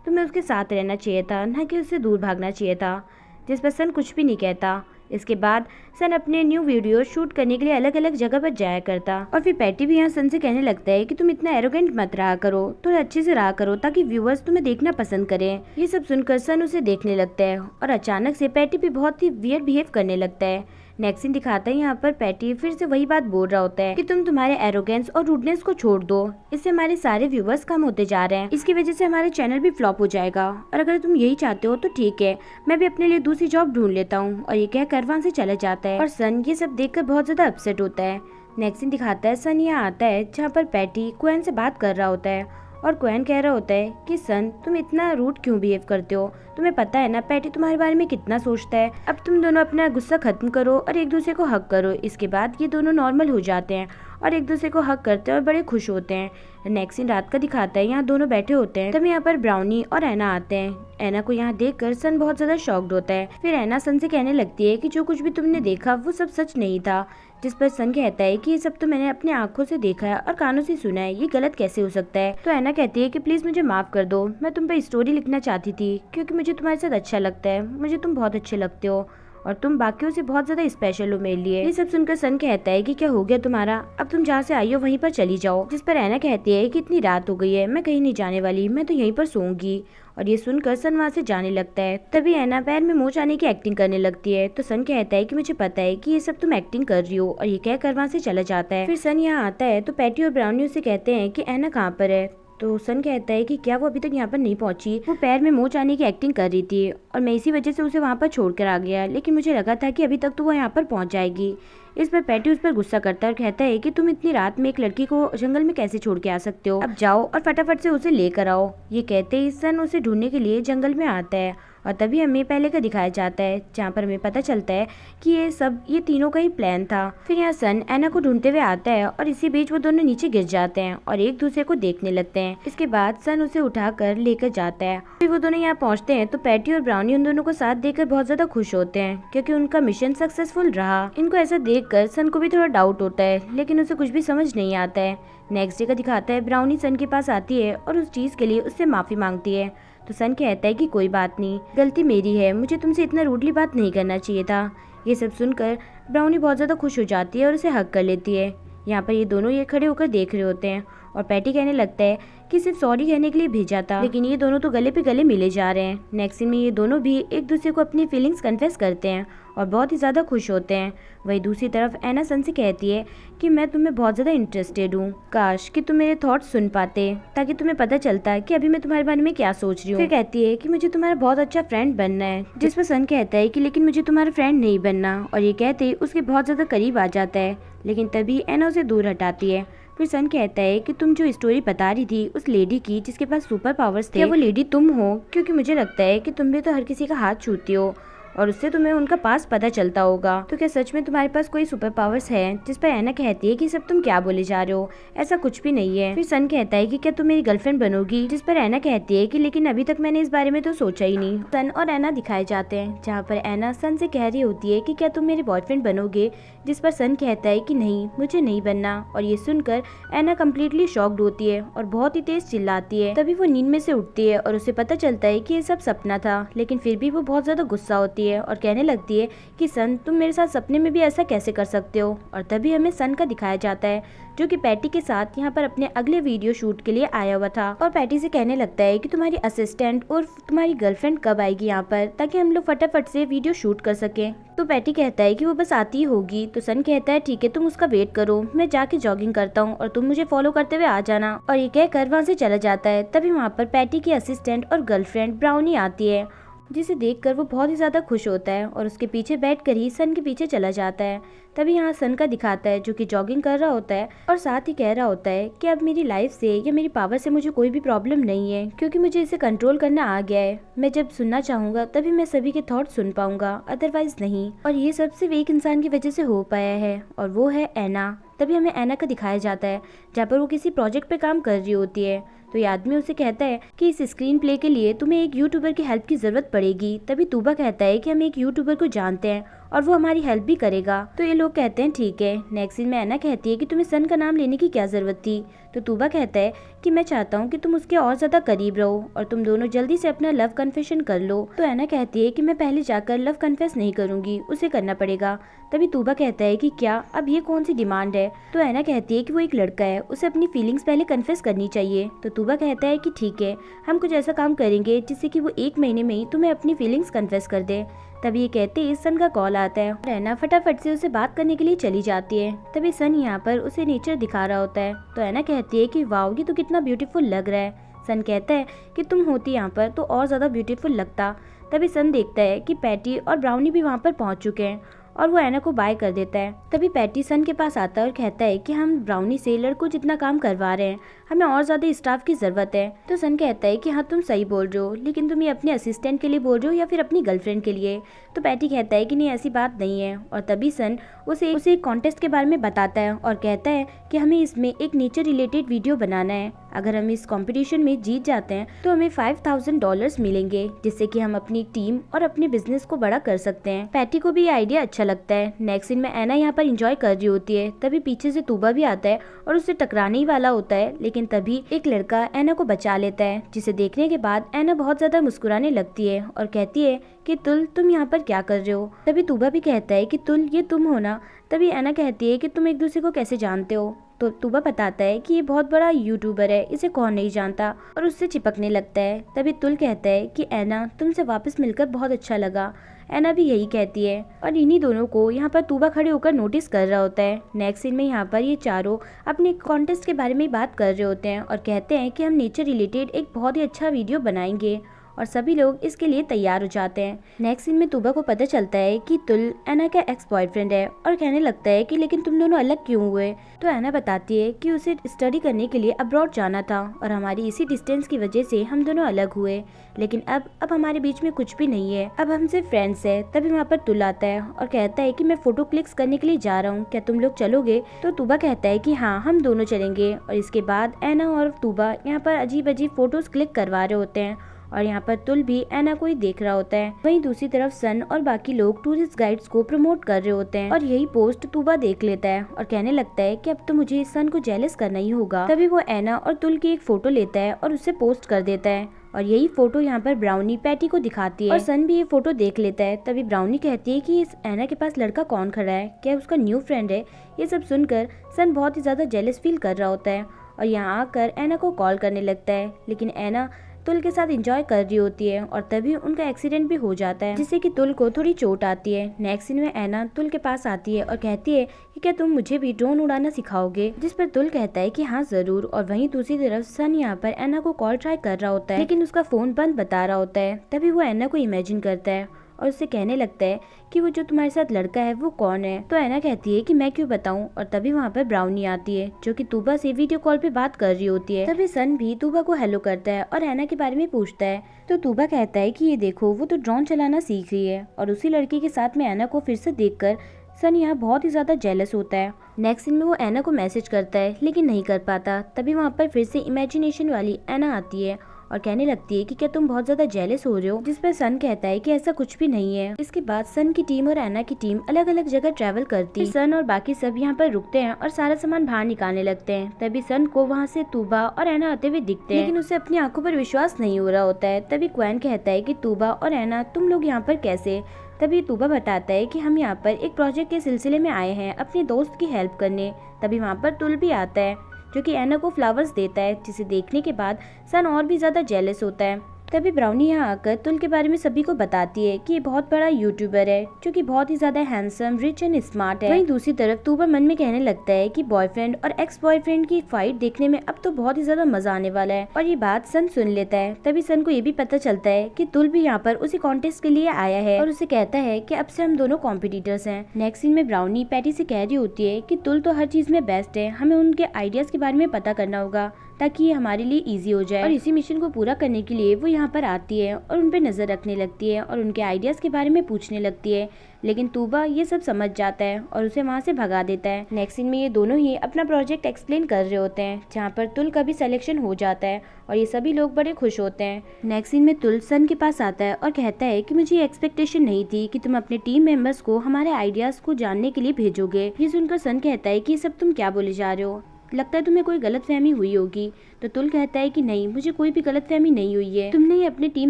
[SPEAKER 1] तुम्हें उसके साथ रहना चाहिए था, न कि उससे दूर भागना चाहिए था। जिस पर सन कुछ भी नहीं कहता। इसके बाद सन अपने न्यू वीडियो शूट करने के लिए अलग अलग जगह पर जाया करता और फिर पैटी भी यहाँ सन से कहने लगता है कि तुम इतना एरोगेंट मत रहा करो, थोड़ा अच्छे से रहा करो ताकि व्यूअर्स तुम्हें देखना पसंद करें। ये सब सुनकर सन उसे देखने लगता है और अचानक से पैटी भी बहुत ही वियर्ड बिहेव करने लगता है। नेक्स्ट सीन दिखाता है यहाँ पर पैटी फिर से वही बात बोल रहा होता है कि तुम तुम्हारे एरोगेंस और रूडनेस को छोड़ दो, इससे हमारे सारे व्यूवर्स कम होते जा रहे हैं, इसकी वजह से हमारा चैनल भी फ्लॉप हो जाएगा, और अगर तुम यही चाहते हो तो ठीक है, मैं भी अपने लिए दूसरी जॉब ढूंढ लेता हूँ। और ये कहकर वहाँ से चला जाता है और सन ये सब देखकर बहुत ज्यादा अपसेट होता है। नेक्स्ट सीन दिखाता है सन यहाँ आता है जहाँ पर पैटी क्वेन से बात कर रहा होता है और क्वेन कह रहा होता है कि सन तुम इतना रूड क्यों बिहेव करते हो, तुम्हें पता है ना पैटी तुम्हारे बारे में कितना सोचता है। अब तुम दोनों अपना गुस्सा खत्म करो और एक दूसरे को हक करो। इसके बाद ये दोनों नॉर्मल हो जाते हैं और एक दूसरे को हक करते हैं और बड़े खुश होते हैं। नेक्स्ट सीन रात का दिखाता है, यहाँ दोनों बैठे होते हैं। तभी यहाँ पर ब्राउनी और ऐना आते हैं। ऐना को यहाँ देखकर सन बहुत ज्यादा शॉक्ड होता है। फिर ऐना सन से कहने लगती है कि जो कुछ भी तुमने देखा वो सब सच नहीं था। जिस पर सन कहता है कि ये सब तो मैंने अपने आंखों से देखा है और कानों से सुना है, ये गलत कैसे हो सकता है। तो ऐना कहती है कि प्लीज मुझे माफ कर दो, मैं तुम पर स्टोरी लिखना चाहती थी क्योंकि मुझे तुम्हारे साथ अच्छा लगता है, मुझे तुम बहुत अच्छे लगते हो और तुम बाकियों से बहुत ज्यादा स्पेशल हो मेरे लिए। ये सब सुनकर सन कहता है कि क्या हो गया तुम्हारा, अब तुम जहाँ से आई हो वहीं पर चली जाओ। जिस पर ऐना कहती है कि इतनी रात हो गई है, मैं कहीं नहीं जाने वाली, मैं तो यहीं पर सोऊंगी। और ये सुनकर सन वहाँ से जाने लगता है। तभी ऐना पैर में मोच आने की एक्टिंग करने लगती है। तो सन कहता है कि मुझे पता है कि ये सब तुम एक्टिंग कर रही हो, और ये कहकर वहाँ से चला जाता है। फिर सन यहाँ आता है तो पैटी और ब्राउनी उसे कहते हैं कि ऐना कहाँ पर है। तो सन कहता है कि क्या वो अभी तक यहाँ पर नहीं पहुंची, वो पैर में मोच आने की एक्टिंग कर रही थी और मैं इसी वजह से उसे वहाँ पर छोड़कर आ गया, लेकिन मुझे लगा था कि अभी तक तो वो यहाँ पर पहुंच जाएगी। इस पर पैटी उस पर गुस्सा करता है और कहता है कि तुम इतनी रात में एक लड़की को जंगल में कैसे छोड़ के आ सकते हो, अब जाओ और फटाफट से उसे लेकर आओ। ये कहते ही सन उसे ढूंढने के लिए जंगल में आता है और तभी हमें पहले का दिखाया जाता है जहाँ पर हमें पता चलता है कि ये तीनों का ही प्लान था। फिर यहाँ सन एना को ढूंढते हुए आता है और इसी बीच वो दोनों नीचे गिर जाते हैं और एक दूसरे को देखने लगते हैं। इसके बाद सन उसे उठाकर लेकर जाता है। फिर वो दोनों यहाँ पहुँचते हैं तो पैटी और ब्राउनी उन दोनों को साथ देखकर बहुत ज्यादा खुश होते हैं क्योंकि उनका मिशन सक्सेसफुल रहा। इनको ऐसा देखकर सन को भी थोड़ा डाउट होता है लेकिन उसे कुछ भी समझ नहीं आता है। नेक्स्ट डे का दिखाता है, ब्राउनी सन के पास आती है और उस चीज के लिए उससे माफी मांगती है। तो सन कहता है कि कोई बात नहीं, गलती मेरी है, मुझे तुमसे इतना रूडली बात नहीं करना चाहिए था। ये सब सुनकर ब्राउनी बहुत ज़्यादा खुश हो जाती है और उसे हग कर लेती है। यहाँ पर ये दोनों ये खड़े होकर देख रहे होते हैं और पैटी कहने लगता है कि सिर्फ सॉरी कहने के लिए भेजा था, लेकिन ये दोनों तो गले पे गले मिले जा रहे हैं। नेक्स्ट सीन में ये दोनों भी एक दूसरे को अपनी फीलिंग्स कन्फेस करते हैं और बहुत ही ज़्यादा खुश होते हैं। वही दूसरी तरफ एना सन से कहती है कि मैं तुम्हें बहुत ज़्यादा इंटरेस्टेड हूँ, काश कि तुम मेरे थॉट्स सुन पाते ताकि तुम्हें पता चलता कि अभी मैं तुम्हारे बारे में क्या सोच रही हूँ। फिर कहती है कि मुझे तुम्हारा बहुत अच्छा फ्रेंड बनना है, जिस पर सन कहता है कि लेकिन मुझे तुम्हारा फ्रेंड नहीं बनना, और ये कहते उसके बहुत ज़्यादा करीब आ जाता है, लेकिन तभी एना उसे दूर हटाती है। फिर सन कहता है कि तुम जो स्टोरी बता रही थी उस लेडी की जिसके पास सुपर पावर्स थे, क्या वो लेडी तुम हो? क्योंकि मुझे लगता है कि तुम भी तो हर किसी का हाथ छूती हो और उससे तुम्हें उनका पास पता चलता होगा। तो क्या सच में तुम्हारे पास कोई सुपर पावर्स है? जिस पर एना कहती है कि सब तुम क्या बोले जा रहे हो, ऐसा कुछ भी नहीं है। फिर सन कहता है कि क्या तुम मेरी गर्लफ्रेंड बनोगी? जिस पर एना कहती है कि लेकिन अभी तक मैंने इस बारे में तो सोचा ही नहीं। सन और एना दिखाए जाते हैं जहाँ पर एना सन से कह रही होती है कि क्या तुम मेरे बॉयफ्रेंड बनोगे? जिस पर सन कहता है कि नहीं, मुझे नहीं बनना। और ये सुनकर एना कम्प्लीटली शॉक्ड होती है और बहुत ही तेज चिल्लाती है। तभी वो नींद में से उठती है और उसे पता चलता है कि ये सब सपना था, लेकिन फिर भी वो बहुत ज्यादा गुस्सा होती है और कहने लगती है कि सन तुम मेरे साथ सपने में भी ऐसा कैसे कर सकते हो। और तभी हमें सन का दिखाया जाता है जो कि पैटी के साथ यहाँ पर अपने अगले वीडियो शूट के लिए आया हुआ था और पैटी से कहने लगता है कि तुम्हारी असिस्टेंट और तुम्हारी गर्लफ्रेंड कब आएगी यहाँ पर ताकि हम लोग फटाफट से वीडियो शूट कर सकें। तो पैटी कहता है कि वो बस आती ही होगी। तो सन कहता है ठीक है, तुम उसका वेट करो, मैं जाके जॉगिंग करता हूँ और तुम मुझे फॉलो करते हुए आ जाना। और ये कहकर वहाँ से चला जाता है। तभी वहाँ पर पैटी की असिस्टेंट और गर्लफ्रेंड ब्राउनी आती है, जिसे देखकर वो बहुत ही ज़्यादा खुश होता है और उसके पीछे बैठकर ही सन के पीछे चला जाता है। तभी यहाँ सन का दिखाता है जो कि जॉगिंग कर रहा होता है और साथ ही कह रहा होता है कि अब मेरी लाइफ से या मेरी पावर से मुझे कोई भी प्रॉब्लम नहीं है, क्योंकि मुझे इसे कंट्रोल करना आ गया है। मैं जब सुनना चाहूँगा तभी मैं सभी के थॉट सुन पाऊंगा, अदरवाइज नहीं। और ये सब सिर्फ एक इंसान की वजह से हो पाया है और वो है एना। तभी हमें एना का दिखाया जाता है जहाँ पर वो किसी प्रोजेक्ट पे काम कर रही होती है। तो ये आदमी उसे कहता है कि इस स्क्रीन प्ले के लिए तुम्हें एक यूट्यूबर की हेल्प की जरूरत पड़ेगी। तभी तूबा कहता है कि हम एक यूट्यूबर को जानते हैं और वो हमारी हेल्प भी करेगा। तो ये लोग कहते हैं ठीक है। नेक्स्ट सीन में एना कहती है कि तुम्हें सन का नाम लेने की क्या जरूरत थी? तो तूबा कहता है कि मैं चाहता हूँ कि तुम उसके और ज्यादा करीब रहो और तुम दोनों जल्दी से अपना लव कन्फेशन कर लो। तो एना कहती है कि मैं पहले जाकर लव कन्फेस नहीं करूंगी, उसे करना पड़ेगा। तभी तूबा कहता है कि क्या अब ये कौन सी डिमांड है? तो एना कहती है कि वो एक लड़का है, उसे अपनी फीलिंग्स पहले कन्फेस करनी चाहिए। तो तूबा कहता है कि ठीक है, हम कुछ ऐसा काम करेंगे जिससे कि वो 1 महीने में ही तुम्हें अपनी फीलिंग्स कन्फेस कर दे। तभी ये कहते ही सन का कॉल आता है और एना फटाफट से उसे बात करने के लिए चली जाती है। तभी सन यहाँ पर उसे नेचर दिखा रहा होता है। तो एना कहती है कि वाओ, ये तो कितना ब्यूटीफुल लग रहा है। सन कहता है कि तुम होती यहाँ पर तो और ज़्यादा ब्यूटीफुल लगता। तभी सन देखता है कि पैटी और ब्राउनी भी वहाँ पर पहुँच चुके हैं और वो एना को बाय कर देता है। तभी पैटी सन के पास आता है और कहता है कि हम ब्राउनी से लड़कों जितना काम करवा रहे हैं, हमें और ज्यादा स्टाफ की जरूरत है। तो सन कहता है कि हाँ तुम सही बोल रहे हो, लेकिन तुम ये अपने असिस्टेंट के लिए बोल रहे हो या फिर अपनी गर्लफ्रेंड के लिए? तो पैटी कहता है कि नहीं, ऐसी बात नहीं है। और तभी सन उसे एक कॉन्टेस्ट के बारे में बताता है और कहता है कि हमें इसमें एक नेचर रिलेटेड वीडियो बनाना है। अगर हम इस कंपटीशन में जीत जाते हैं तो हमें $5000 मिलेंगे, जिससे कि हम अपनी टीम और अपने बिजनेस को बड़ा कर सकते हैं। पैटी को भी ये आइडिया अच्छा लगता है। नेक्स्ट सीन में एना यहाँ पर एंजॉय कर रही होती है। तभी पीछे से तूबा भी आता है और उससे टकराने ही वाला होता है, लेकिन तभी एक लड़का एना को बचा लेता है, जिसे देखने के बाद एना बहुत ज्यादा मुस्कुराने लगती है और कहती है कि तुम यहाँ पर क्या कर रहे हो? तभी तूबा भी कहता है कि ये तुम हो ना? तभी एना कहती है कि तुम एक दूसरे को कैसे जानते हो? तो तूबा बताता है कि ये बहुत बड़ा यूट्यूबर है, इसे कौन नहीं जानता, और उससे चिपकने लगता है। तभी तुल कहता है कि एना, तुमसे वापस मिलकर बहुत अच्छा लगा। एना भी यही कहती है और इन्हीं दोनों को यहाँ पर तूबा खड़े होकर नोटिस कर रहा होता है। नेक्स्ट सीन में यहाँ पर ये चारों अपने कॉन्टेस्ट के बारे में बात कर रहे होते हैं और कहते हैं कि हम नेचर रिलेटेड एक बहुत ही अच्छा वीडियो बनाएंगे और सभी लोग इसके लिए तैयार हो जाते हैं। नेक्स्ट सीन में तूबा को पता चलता है कि तुल एना का एक्स बॉयफ्रेंड है और कहने लगता है कि लेकिन तुम दोनों अलग क्यों हुए। तो एना बताती है कि उसे स्टडी करने के लिए अब्रॉड जाना था और हमारी इसी डिस्टेंस की वजह से हम दोनों अलग हुए, लेकिन अब हमारे बीच में कुछ भी नहीं है, अब हम सिर्फ फ्रेंड्स है। तभी वहाँ पर तुल आता है और कहता है कि मैं फोटो क्लिक्स करने के लिए जा रहा हूँ, क्या तुम लोग चलोगे। तो तूबा कहता है कि हाँ हम दोनों चलेंगे। और इसके बाद एना और तूबा यहाँ पर अजीब अजीब फोटोज क्लिक करवा रहे होते हैं और यहाँ पर तुल भी एना को ही देख रहा होता है। वहीं दूसरी तरफ सन और बाकी लोग टूरिस्ट गाइड्स को प्रमोट कर रहे होते हैं और यही पोस्ट तूबा देख लेता है और कहने लगता है कि अब तो मुझे सन को जेलस करना ही होगा। तभी वो एना और तुल की एक फोटो लेता है और उसे पोस्ट कर देता है और यही फोटो यहाँ पर ब्राउनी पैटी को दिखाती है और सन भी ये फोटो देख लेता है। तभी ब्राउनी कहती है कि इस एना के पास लड़का कौन खड़ा है, क्या उसका न्यू फ्रेंड है। ये सब सुनकर सन बहुत ही ज्यादा जेलस फील कर रहा होता है और यहाँ आकर एना को कॉल करने लगता है, लेकिन एना तुल के साथ एंजॉय कर रही होती है और तभी उनका एक्सीडेंट भी हो जाता है जिससे कि तुल को थोड़ी चोट आती है। नेक्स्ट सीन में एना तुल के पास आती है और कहती है कि क्या तुम मुझे भी ड्रोन उड़ाना सिखाओगे, जिस पर तुल कहता है कि हाँ जरूर। और वहीं दूसरी तरफ सन यहाँ पर एना को कॉल ट्राई कर रहा होता है लेकिन उसका फोन बंद बता रहा होता है। तभी वो एना को इमेजिन करता है और उससे कहने लगता है कि वो जो तुम्हारे साथ लड़का है वो कौन है। तो एना कहती है कि मैं क्यों बताऊं। और तभी वहाँ पर ब्राउनी आती है जो कि तूबा से वीडियो कॉल पे बात कर रही होती है। तभी सन भी तूबा को हेलो करता है और एना के बारे में पूछता है। तो तूबा कहता है कि ये देखो वो तो ड्रोन चलाना सीख रही है और उसी लड़की के साथ में एना को फिर से देखकर सन यहाँ बहुत ही ज्यादा जेलस होता है। नेक्स्ट सीन में वो एना को मैसेज करता है लेकिन नहीं कर पाता। तभी वहाँ पर फिर से इमेजिनेशन वाली एना आती है और कहने लगती है कि क्या तुम बहुत ज्यादा जेलस हो रहे हो, जिस पर सन कहता है कि ऐसा कुछ भी नहीं है। इसके बाद सन की टीम और एना की टीम अलग अलग जगह ट्रैवल करती है। सन और बाकी सब यहाँ पर रुकते हैं और सारा सामान बाहर निकालने लगते हैं। तभी सन को वहाँ से तूबा और एना आते हुए दिखते हैं लेकिन उसे अपनी आंखों पर विश्वास नहीं हो रहा होता है। तभी क्वैन कहता है कि तूबा और एना तुम लोग यहाँ पर कैसे। तभी तूबा बताता है कि हम यहाँ पर एक प्रोजेक्ट के सिलसिले में आए हैं अपने दोस्त की हेल्प करने। तभी वहाँ पर तुल भी आता है जो कि एना को फ्लावर्स देता है, जिसे देखने के बाद सन और भी ज्यादा जेलस होता है। तभी ब्राउनी यहाँ आकर तुल के बारे में सभी को बताती है कि ये बहुत बड़ा यूट्यूबर है जो कि बहुत ही ज्यादा हैंडसम, रिच एंड स्मार्ट है। वहीं दूसरी तरफ तूबा मन में कहने लगता है कि बॉयफ्रेंड और एक्स बॉयफ्रेंड की फाइट देखने में अब तो बहुत ही ज्यादा मजा आने वाला है और ये बात सन सुन लेता है। तभी सन को ये भी पता चलता है कि तुल भी यहाँ पर उसी कॉन्टेस्ट के लिए आया है और उसे कहता है कि अब से हम दोनों कॉम्पिटिटर्स हैं। नेक्स्ट सीन में ब्राउनी पैटी से कह रही होती है कि तुल तो हर चीज में बेस्ट है, हमें उनके आइडियाज के बारे में पता करना होगा ताकि ये हमारे लिए इजी हो जाए। और इसी मिशन को पूरा करने के लिए वो यहाँ पर आती है और उन पे नजर रखने लगती है और उनके आइडियाज के बारे में पूछने लगती है, लेकिन तूबा ये सब समझ जाता है और उसे वहाँ से भगा देता है। नेक्स्ट सीन में ये दोनों ही अपना प्रोजेक्ट एक्सप्लेन कर रहे होते हैं जहाँ पर तुल का भी सिलेक्शन हो जाता है और ये सभी लोग बड़े खुश होते हैं। नेक्स्ट सीन में तुल सन के पास आता है और कहता है कि मुझे एक्सपेक्टेशन नहीं थी कि तुम अपने टीम मेंबर्स को हमारे आइडियाज को जानने के लिए भेजोगे। ये सुनकर सन कहता है कि ये सब तुम क्या बोले जा रहे हो, लगता है तुम्हें कोई गलतफहमी हुई होगी। तो तुल कहता है कि नहीं, मुझे कोई भी गलतफहमी नहीं हुई है, तुमने ही अपने टीम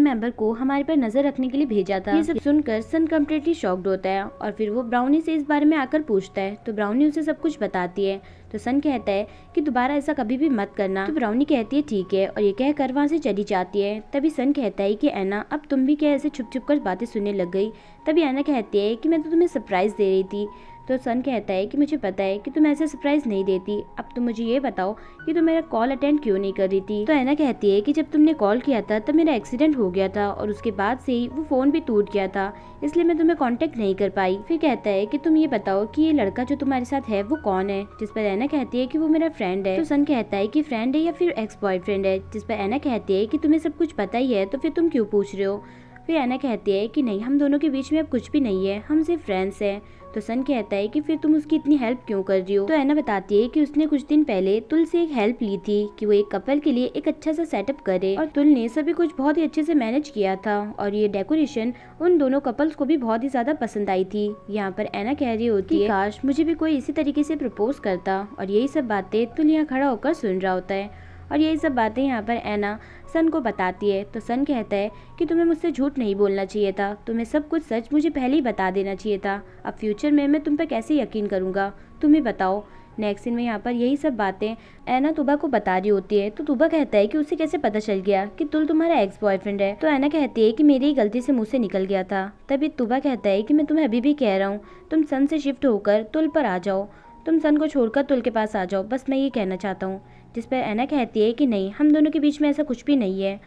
[SPEAKER 1] मेंबर को हमारे पर नजर रखने के लिए भेजा था। ये सब सुनकर सन कम्प्लीटली शॉक्ड होता है और फिर वो ब्राउनी से इस बारे में आकर पूछता है। तो ब्राउनी उसे सब कुछ बताती है। तो सन कहता है कि दोबारा ऐसा कभी भी मत करना। तो ब्राउनी कहती है ठीक है और ये कहकर वहाँ से चली जाती है। तभी सन कहता है कि एना अब तुम भी क्या ऐसे छुप छुप कर बातें सुनने लग गई। तभी एना कहती है कि मैं तो तुम्हें सरप्राइज दे रही थी। तो सन कहता है कि मुझे पता है कि तुम ऐसे सरप्राइज नहीं देती, अब तुम मुझे ये बताओ कि तुम मेरा कॉल अटेंड क्यों नहीं कर रही थी। तो एना कहती है कि जब तुमने कॉल किया था तब मेरा एक्सीडेंट हो गया था और उसके बाद से ही वो फोन भी टूट गया था, इसलिए मैं तुम्हें कांटेक्ट नहीं कर पाई। फिर कहता है कि तुम ये बताओ कि ये लड़का जो तुम्हारे साथ है वो कौन है, जिस पर एना कहती है कि वो मेरा फ्रेंड है। तो सन कहता है कि फ्रेंड है या फिर एक्स बॉयफ्रेंड है, जिस पर एना कहती है कि तुम्हें सब कुछ पता ही है तो फिर तुम क्यों पूछ रहे हो। फिर एना कहती है कि नहीं, हम दोनों के बीच में अब कुछ भी नहीं है, हम सिर्फ फ्रेंड्स हैं। तो सन कहता है कि फिर तुम उसकी इतनी हेल्प क्यों कर रही हो। तो एना बताती है कि उसने कुछ दिन पहले तुल से एक हेल्प ली थी कि वो एक कपल के लिए एक अच्छा सा सेटअप करे और तुल ने सभी कुछ बहुत ही अच्छे से मैनेज किया था और ये डेकोरेशन उन दोनों कपल्स को भी बहुत ही ज्यादा पसंद आई थी। यहाँ पर एना कह रही होती है काश मुझे भी कोई इसी तरीके से प्रपोज करता और यही सब बातें तुल यहाँ खड़ा होकर सुन रहा होता है और यही सब बातें यहाँ पर एना सन को बताती है। तो सन कहता है कि तुम्हें मुझसे झूठ नहीं बोलना चाहिए था, तुम्हें सब कुछ सच मुझे पहले ही बता देना चाहिए था। अब फ्यूचर में मैं तुम पे कैसे यकीन करूँगा, तुम ही बताओ। नेक्स्ट सीन में यहाँ पर यही सब बातें एना तुबा को बता रही होती है। तो तुबा कहता है कि उसे कैसे पता चल गया कि तुल तुम्हारा एक्स बॉयफ्रेंड है। तो एना कहती है कि मेरी ही गलती से मुँह से निकल गया था। तभी तुबा कहता है कि मैं तुम्हें अभी भी कह रहा हूँ, तुम सन से शिफ्ट होकर तुल पर आ जाओ, तुम सन को छोड़कर तुल के पास आ जाओ, बस मैं ये कहना चाहता हूँ। जिस पर एना कहती है कि नहीं, हम दोनों के बीच में ऐसा कुछ भी नहीं है,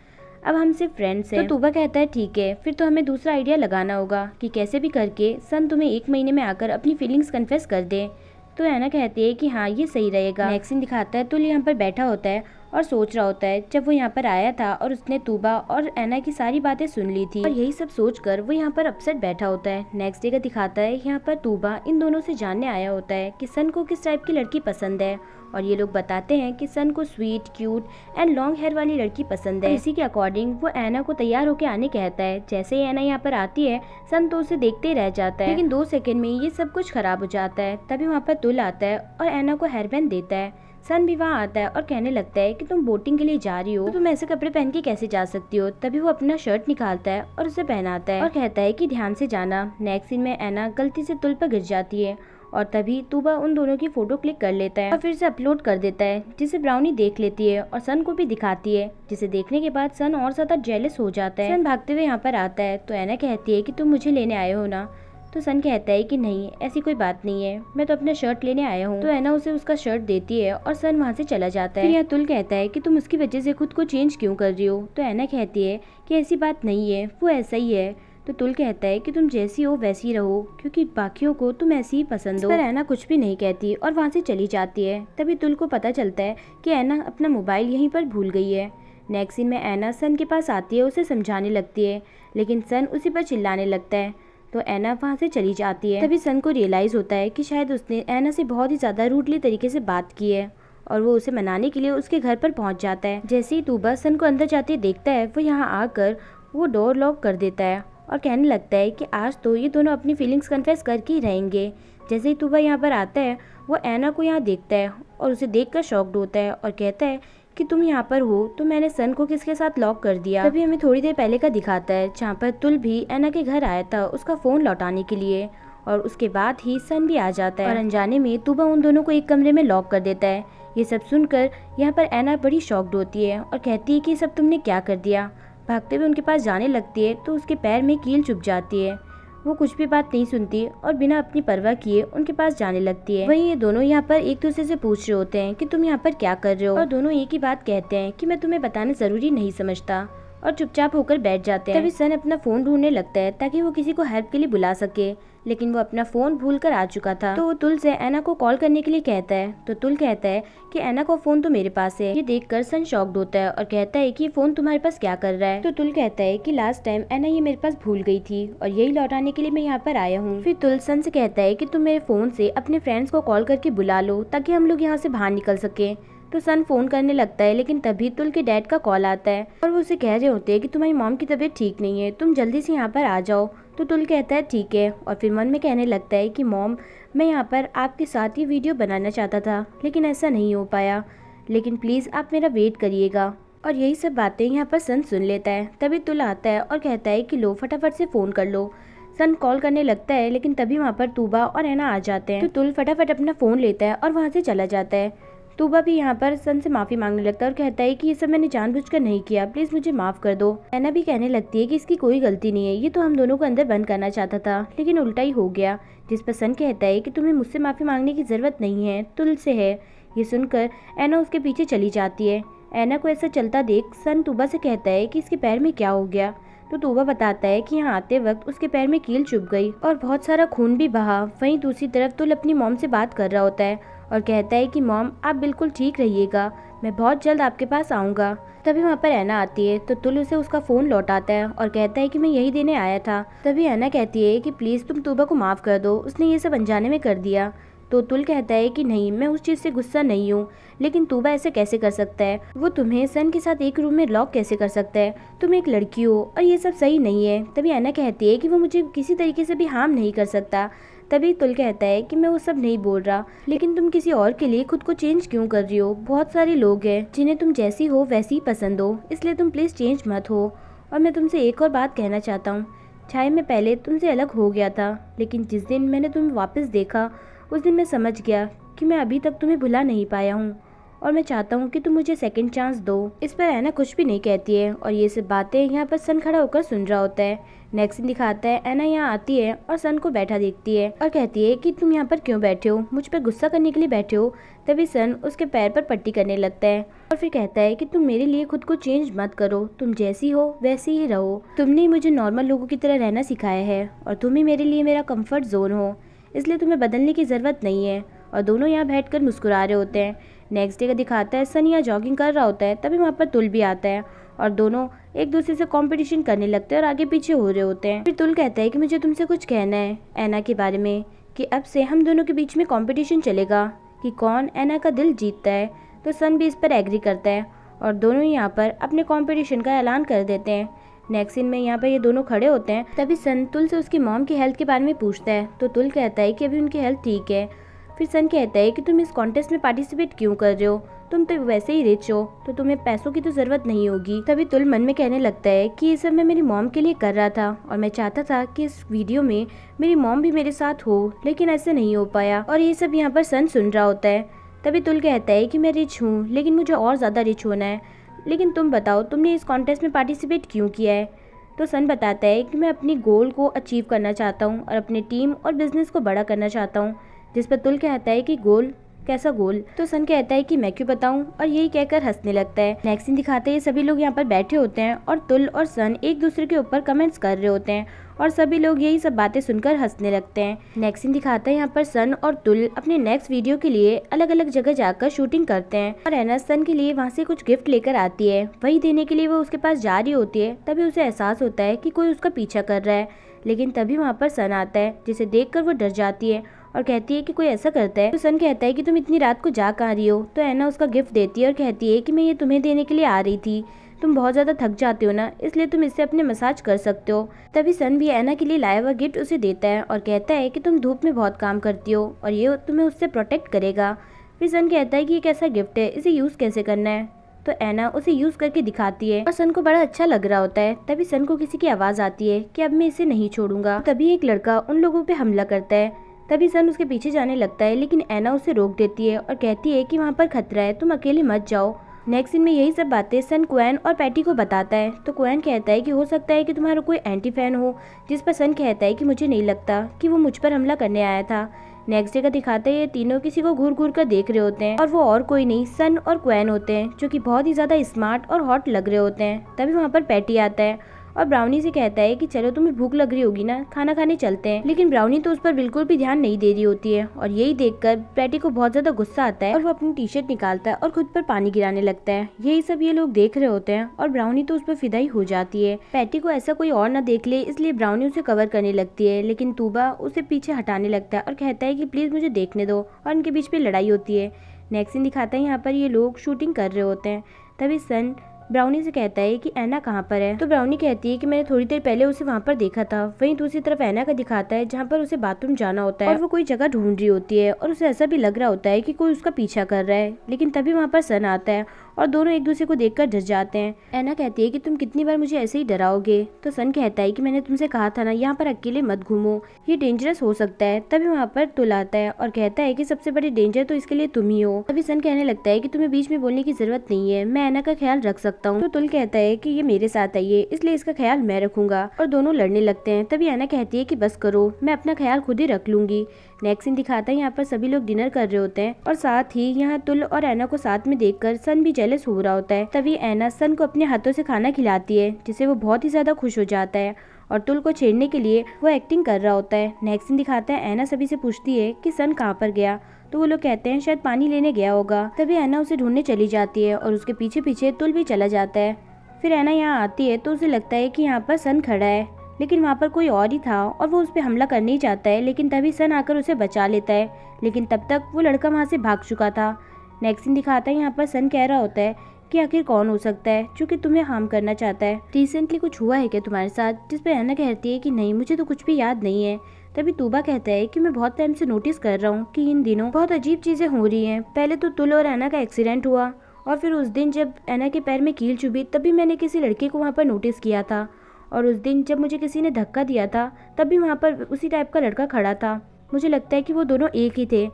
[SPEAKER 1] अब हम सिर्फ फ्रेंड्स हैं। तो तूबा कहता है ठीक है, फिर तो हमें दूसरा आइडिया लगाना होगा कि कैसे भी करके सन तुम्हें 1 महीने में आकर अपनी फीलिंग्स कन्फेस कर दे। तो ऐना कहती है कि हाँ ये सही रहेगा। नेक्स्ट सीन दिखाता है तुल यहाँ पर बैठा होता है और सोच रहा होता है जब वो यहाँ पर आया था और उसने तूबा और ऐना की सारी बातें सुन ली थी और यही सब सोचकर वो यहाँ पर अपसेट बैठा होता है। नेक्स्ट डे का दिखाता है यहाँ पर तूबा इन दोनों से जानने आया होता है कि सन को किस टाइप की लड़की पसंद है और ये लोग बताते हैं कि सन को sweet, cute and long hair वाली लड़की पसंद है। इसी के अकॉर्डिंग वो ऐना को तैयार होकर आने कहता है। जैसे ही ऐना यहाँ पर आती है सन तो उसे देखते ही रह जाता है, लेकिन 2 सेकंड में ये सब कुछ खराब हो जाता है। तभी वहाँ पर तुल आता है और ऐना को हेयर बैंड देता है। सन भी वहाँ आता है और कहने लगता है कि तुम बोटिंग के लिए जा रही हो तो तुम ऐसे कपड़े पहन के कैसे जा सकती हो। तभी वो अपना शर्ट निकालता है और उसे पहनाता है और कहता है कि ध्यान से जाना। नेक्स्ट सीन में ऐना गलती से तुल पर गिर जाती है और तभी तूबा उन दोनों की फोटो क्लिक कर लेता है और फिर से अपलोड कर देता है, जिसे ब्राउनी देख लेती है और सन को भी दिखाती है, जिसे देखने के बाद सन और ज्यादा जेलस हो जाता है। सन भागते हुए यहाँ पर आता है तो ऐना कहती है कि तुम मुझे लेने आए हो ना। तो सन कहता है कि नहीं, ऐसी कोई बात नहीं है, मैं तो अपना शर्ट लेने आया हूँ। तो ऐना उसे उसका शर्ट देती है और सन वहाँ से चला जाता है। फिर यहाँ तुल कहता है कि तुम उसकी वजह से खुद को चेंज क्यों कर रही हो। तो ऐना कहती है कि ऐसी बात नहीं है, वो ऐसा ही है। तो तुल कहता है कि तुम जैसी हो वैसी रहो, क्योंकि बाकियों को तुम ऐसी ही पसंद हो। पर ऐना कुछ भी नहीं कहती और वहाँ से चली जाती है। तभी तुल को पता चलता है कि ऐना अपना मोबाइल यहीं पर भूल गई है। नेक्स्ट सीन में ऐना सन के पास आती है, उसे समझाने लगती है, लेकिन सन उसी पर चिल्लाने लगता है। तो ऐना वहाँ से चली जाती है। तभी सन को रियलाइज होता है कि शायद उसने ऐना से बहुत ही ज्यादा रूडली तरीके से बात की है और वो उसे मनाने के लिए उसके घर पर पहुंच जाता है। जैसे ही तूबा सन को अंदर जाते देखता है वो यहाँ आकर वो डोर लॉक कर देता है और कहने लगता है कि आज तो ये दोनों अपनी फीलिंग्स कन्फेस करके ही रहेंगे। जैसे ही तूबा यहाँ पर आता है वो ऐना को यहाँ देखता है और उसे देखकर शॉक्ड होता है और कहता है कि तुम यहाँ पर हो तो मैंने सन को किसके साथ लॉक कर दिया। तभी हमें थोड़ी देर पहले का दिखाता है जहाँ पर तुल भी ऐना के घर आया था उसका फोन लौटाने के लिए और उसके बाद ही सन भी आ जाता है और अनजाने में तूबा उन दोनों को एक कमरे में लॉक कर देता है। ये सब सुनकर यहाँ पर ऐना बड़ी शॉक्ड होती है और कहती है कि सब तुमने क्या कर दिया। भागते हुए उनके पास जाने लगती है तो उसके पैर में कील चुभ जाती है। वो कुछ भी बात नहीं सुनती और बिना अपनी परवाह किए उनके पास जाने लगती है। वहीं ये दोनों यहाँ पर एक दूसरे से पूछ रहे होते हैं कि तुम यहाँ पर क्या कर रहे हो और दोनों एक ही बात कहते हैं कि मैं तुम्हें बताना जरूरी नहीं समझता और चुपचाप होकर बैठ जाते हैं। तभी सन अपना फोन ढूंढने लगता है ताकि वो किसी को हेल्प के लिए बुला सके, लेकिन वो अपना फोन भूल कर आ चुका था। तो वो तुल से ऐना को कॉल करने के लिए कहता है। तो तुल कहता है कि ऐना का फोन तो मेरे पास है। ये देखकर सन शॉक्ड होता है और कहता है कि ये फोन तुम्हारे पास क्या कर रहा है। तो तुल कहता है कि लास्ट टाइम ऐना ये मेरे पास भूल गई थी और यही लौटाने के लिए मैं यहाँ पर आया हूँ। फिर तुल सन से कहता है कि तुम मेरे फोन से अपने फ्रेंड्स को कॉल करके बुला लो ताकि हम लोग यहाँ से बाहर निकल सके। तो सन फोन करने लगता है, लेकिन तभी तुल के डैड का कॉल आता है और वो उसे कह रहे होते हैं कि तुम्हारी मॉम की तबीयत ठीक नहीं है, तुम जल्दी से यहाँ पर आ जाओ। तो तुल कहता है ठीक है और फिर मन में कहने लगता है कि मॉम, मैं यहाँ पर आपके साथ ये वीडियो बनाना चाहता था लेकिन ऐसा नहीं हो पाया, लेकिन प्लीज़ आप मेरा वेट करिएगा। और यही सब बातें यहाँ पर सन सुन लेता है। तभी तुल आता है और कहता है कि लो फटाफट से फ़ोन कर लो। सन कॉल करने लगता है, लेकिन तभी वहाँ पर तूबा और ऐना आ जाते हैं। तो तुल फटाफट अपना फ़ोन लेता है और वहाँ से चला जाता है। तूबा भी यहाँ पर सन से माफ़ी मांगने लगता है और कहता है कि ये सब मैंने जानबूझकर नहीं किया, प्लीज़ मुझे माफ़ कर दो। ऐना भी कहने लगती है कि इसकी कोई गलती नहीं है, ये तो हम दोनों को अंदर बंद करना चाहता था लेकिन उल्टा ही हो गया। जिस पर सन कहता है कि तुम्हें मुझसे माफ़ी मांगने की ज़रूरत नहीं है, तुल से है। ये सुनकर ऐना उसके पीछे चली जाती है। ऐना को ऐसा चलता देख सन तूबा से कहता है कि इसके पैर में क्या हो गया। तो तूबा बताता है कि यहाँ आते वक्त उसके पैर में कील चुभ गई और बहुत सारा खून भी बहा। वहीं दूसरी तरफ तुल अपनी मॉम से बात कर रहा होता है और कहता है कि मॉम, आप बिल्कुल ठीक रहिएगा, मैं बहुत जल्द आपके पास आऊँगा। तभी वहाँ पर ऐना आती है तो तुल उसे उसका फ़ोन लौटाता है और कहता है कि मैं यही देने आया था। तभी ऐना कहती है कि प्लीज़ तुम तूबा को माफ़ कर दो, उसने ये सब अनजाने में कर दिया। तो तुल कहता है कि नहीं, मैं उस चीज़ से गुस्सा नहीं हूँ, लेकिन तूबा ऐसे कैसे कर सकता है, वो तुम्हें सन के साथ एक रूम में लॉक कैसे कर सकता है, तुम एक लड़की हो और ये सब सही नहीं है। तभी ऐना कहती है कि वो मुझे किसी तरीके से भी हार्म नहीं कर सकता। तभी तुल कहता है कि मैं वो सब नहीं बोल रहा, लेकिन तुम किसी और के लिए खुद को चेंज क्यों कर रही हो। बहुत सारे लोग हैं जिन्हें तुम जैसी हो वैसी ही पसंद हो, इसलिए तुम प्लीज़ चेंज मत हो। और मैं तुमसे एक और बात कहना चाहता हूँ, चाहे मैं पहले तुमसे अलग हो गया था, लेकिन जिस दिन मैंने तुम्हें वापस देखा उस दिन मैं समझ गया कि मैं अभी तक तुम्हें भुला नहीं पाया हूँ और मैं चाहता हूँ कि तुम मुझे सेकंड चांस दो। इस पर एना कुछ भी नहीं कहती है और ये सब बातें यहाँ पर सन खड़ा होकर सुन रहा होता है। नेक्स्ट सीन दिखाता है एना यहाँ आती है और सन को बैठा देखती है और कहती है कि तुम यहाँ पर क्यों बैठे हो, मुझ पर गुस्सा करने के लिए बैठे हो। तभी सन उसके पैर पर पट्टी करने लगता है और फिर कहता है कि तुम मेरे लिए खुद को चेंज मत करो, तुम जैसी हो वैसी ही रहो। तुमने मुझे नॉर्मल लोगों की तरह रहना सिखाया है और तुम ही मेरे लिए मेरा कंफर्ट जोन हो, इसलिए तुम्हें बदलने की ज़रूरत नहीं है। और दोनों यहाँ बैठकर मुस्कुरा रहे होते हैं। नेक्स्ट डे का दिखाता है सन यहाँ जॉगिंग कर रहा होता है, तभी वहाँ पर तुल भी आता है और दोनों एक दूसरे से कंपटीशन करने लगते हैं और आगे पीछे हो रहे होते हैं। फिर तुल कहता है कि मुझे तुमसे कुछ कहना है एना के बारे में, कि अब से हम दोनों के बीच में कंपटीशन चलेगा कि कौन एना का दिल जीतता है। तो सन भी इस पर एग्री करता है और दोनों यहाँ पर अपने कंपटीशन का ऐलान कर देते हैं। नेक्स्ट सीन में यहाँ पर ये दोनों खड़े होते हैं, तभी सन तुल से उसकी मॉम की हेल्थ के बारे में पूछता है। तो तुल कहता है कि अभी उनकी हेल्थ ठीक है। फिर सन कहता है कि तुम इस कॉन्टेस्ट में पार्टिसिपेट क्यों कर रहे हो, तुम तो वैसे ही रिच हो तो तुम्हें पैसों की तो जरूरत नहीं होगी। तभी तुल मन में कहने लगता है कि ये सब मैं मेरी मॉम के लिए कर रहा था और मैं चाहता था कि इस वीडियो में मेरी मॉम भी मेरे साथ हो, लेकिन ऐसे नहीं हो पाया। और ये सब यहाँ पर सन सुन रहा होता है। तभी तुल कहता है कि मैं रिच हूँ लेकिन मुझे और ज़्यादा रिच होना है, लेकिन तुम बताओ तुमने इस कॉन्टेस्ट में पार्टिसिपेट क्यों किया है। तो सन बताता है कि मैं अपनी गोल को अचीव करना चाहता हूँ और अपने टीम और बिजनेस को बड़ा करना चाहता हूँ। जिस पर तुल कहता है कि गोल, कैसा गोल। तो सन कहता है कि मैं क्यों बताऊं, और यही कहकर हंसने लगता है। नेक्स्ट सीन दिखाते हैं सभी लोग यहाँ पर बैठे होते हैं और तुल और सन एक दूसरे के ऊपर कमेंट्स कर रहे होते हैं और सभी लोग यही सब बातें सुनकर हंसने लगते हैं। नेक्स्ट सीन दिखाता है यहाँ पर सन और तुल अपने नेक्स्ट वीडियो के लिए अलग अलग जगह जाकर शूटिंग करते हैं और एना सन के लिए वहाँ से कुछ गिफ्ट लेकर आती है। वही देने के लिए वो उसके पास जा रही होती है, तभी उसे एहसास होता है कि कोई उसका पीछा कर रहा है। लेकिन तभी वहाँ पर सन आता है जिसे देखकर वो डर जाती है और कहती है कि कोई ऐसा करता है। तो सन कहता है कि तुम इतनी रात को जा कहाँ रही हो। तो एना उसका गिफ्ट देती है और कहती है कि मैं ये तुम्हें देने के लिए आ रही थी, तुम बहुत ज़्यादा थक जाते हो ना, इसलिए तुम इससे अपने मसाज कर सकते हो। तभी सन भी एना के लिए लाया हुआ गिफ्ट उसे देता है और कहता है कि तुम धूप में बहुत काम करती हो और ये तुम्हें उससे प्रोटेक्ट करेगा। फिर सन कहता है कि ये कैसा गिफ्ट है, इसे यूज़ कैसे करना है। तो एना उसे यूज़ करके दिखाती है और सन को बड़ा अच्छा लग रहा होता है। तभी सन को किसी की आवाज़ आती है कि अब मैं इसे नहीं छोड़ूंगा। तभी एक लड़का उन लोगों पे हमला करता है। तभी सन उसके पीछे जाने लगता है, लेकिन एना उसे रोक देती है और कहती है कि वहाँ पर खतरा है, तुम अकेले मत जाओ। नेक्स्ट सीन में यही सब बातें सन क्वेन और पैटी को बताता है। तो क्वेन कहता है कि हो सकता है कि तुम्हारा कोई एंटी फैन हो, जिस पर सन कहता है कि मुझे नहीं लगता कि वो मुझ पर हमला करने आया था। नेक्स्ट डे का दिखाता है ये तीनों किसी को घूर घूर कर देख रहे होते हैं और वो और कोई नहीं सन और क्वेन होते हैं, जो कि बहुत ही ज्यादा स्मार्ट और हॉट लग रहे होते हैं। तभी वहाँ पर पैटी आता है और ब्राउनी से कहता है कि चलो तुम्हें भूख लग रही होगी ना, खाना खाने चलते हैं। लेकिन ब्राउनी तो उस पर बिल्कुल भी ध्यान नहीं दे रही होती है और यही देखकर पैटी को बहुत ज्यादा गुस्सा आता है और वो अपनी टी शर्ट निकालता है और खुद पर पानी गिराने लगता है। यही सब ये लोग देख रहे होते हैं और ब्राउनी तो उस पर फिदा ही हो जाती है। पैटी को ऐसा कोई और ना देख ले, इसलिए ब्राउनी उसे कवर करने लगती है, लेकिन तूबा उसे पीछे हटाने लगता है और कहता है कि प्लीज मुझे देखने दो, और इनके बीच में लड़ाई होती है। नेक्स्ट सीन दिखाता है यहाँ पर ये लोग शूटिंग कर रहे होते हैं। तभी सन ब्राउनी से कहता है कि एना कहाँ पर है। तो ब्राउनी कहती है कि मैंने थोड़ी देर पहले उसे वहाँ पर देखा था। वहीं दूसरी तरफ एना का दिखाता है जहाँ पर उसे बाथरूम जाना होता है और वो कोई जगह ढूंढ रही होती है और उसे ऐसा भी लग रहा होता है कि कोई उसका पीछा कर रहा है। लेकिन तभी वहाँ पर सन आता है और दोनों एक दूसरे को देखकर डर जाते हैं। एना कहती है कि तुम कितनी बार मुझे ऐसे ही डराओगे। तो सन कहता है कि मैंने तुमसे कहा था ना, यहाँ पर अकेले मत घूमो, ये डेंजरस हो सकता है। तभी वहाँ पर तुल आता है और कहता है कि सबसे बड़ी डेंजर तो इसके लिए तुम ही हो। तभी सन कहने लगता है कि तुम्हें बीच में बोलने की जरूरत नहीं है, मैं एना का ख्याल रख सकता हूँ। तो तुल कहता है कि ये मेरे साथ है, इसलिए इसका ख्याल मैं रखूंगा, और दोनों लड़ने लगते हैं। तभी एना कहती है कि बस करो, मैं अपना ख्याल खुद ही रख लूंगी। नेक्स्ट सीन दिखाता है यहाँ पर सभी लोग डिनर कर रहे होते हैं और साथ ही यहाँ तुल और एना को साथ में देखकर सन भी जेलस हो रहा होता है। तभी एना सन को अपने हाथों से खाना खिलाती है, जिससे वो बहुत ही ज्यादा खुश हो जाता है और तुल को छेड़ने के लिए वो एक्टिंग कर रहा होता है। नेक्स्ट सीन दिखाता है एना सभी से पूछती है कि सन कहाँ पर गया। तो वो लोग कहते हैं शायद पानी लेने गया होगा। तभी एना उसे ढूंढने चली जाती है और उसके पीछे पीछे तुल भी चला जाता है। फिर एना यहाँ आती है तो उसे लगता है कि यहाँ पर सन खड़ा है, लेकिन वहाँ पर कोई और ही था और वो उस पर हमला करने ही चाहता है। लेकिन तभी सन आकर उसे बचा लेता है, लेकिन तब तक वो लड़का वहाँ से भाग चुका था। नेक्स्ट सीन दिखाता है यहाँ पर सन कह रहा होता है कि आखिर कौन हो सकता है जो कि तुम्हें हार्म करना चाहता है। रिसेंटली कुछ हुआ है क्या तुम्हारे साथ? जिस पर एना कहती है कि नहीं, मुझे तो कुछ भी याद नहीं है। तभी तूबा कहता है कि मैं बहुत टाइम से नोटिस कर रहा हूँ कि इन दिनों बहुत अजीब चीजें हो रही हैं। पहले तो तुल और एना का एक्सीडेंट हुआ और फिर उस दिन जब एना के पैर में कील चुभी तभी मैंने किसी लड़के को वहाँ पर नोटिस किया था, और उस दिन जब मुझे किसी ने धक्का दिया था तब भी वहाँ पर उसी टाइप का लड़का खड़ा था। मुझे लगता है कि वो दोनों एक ही थे।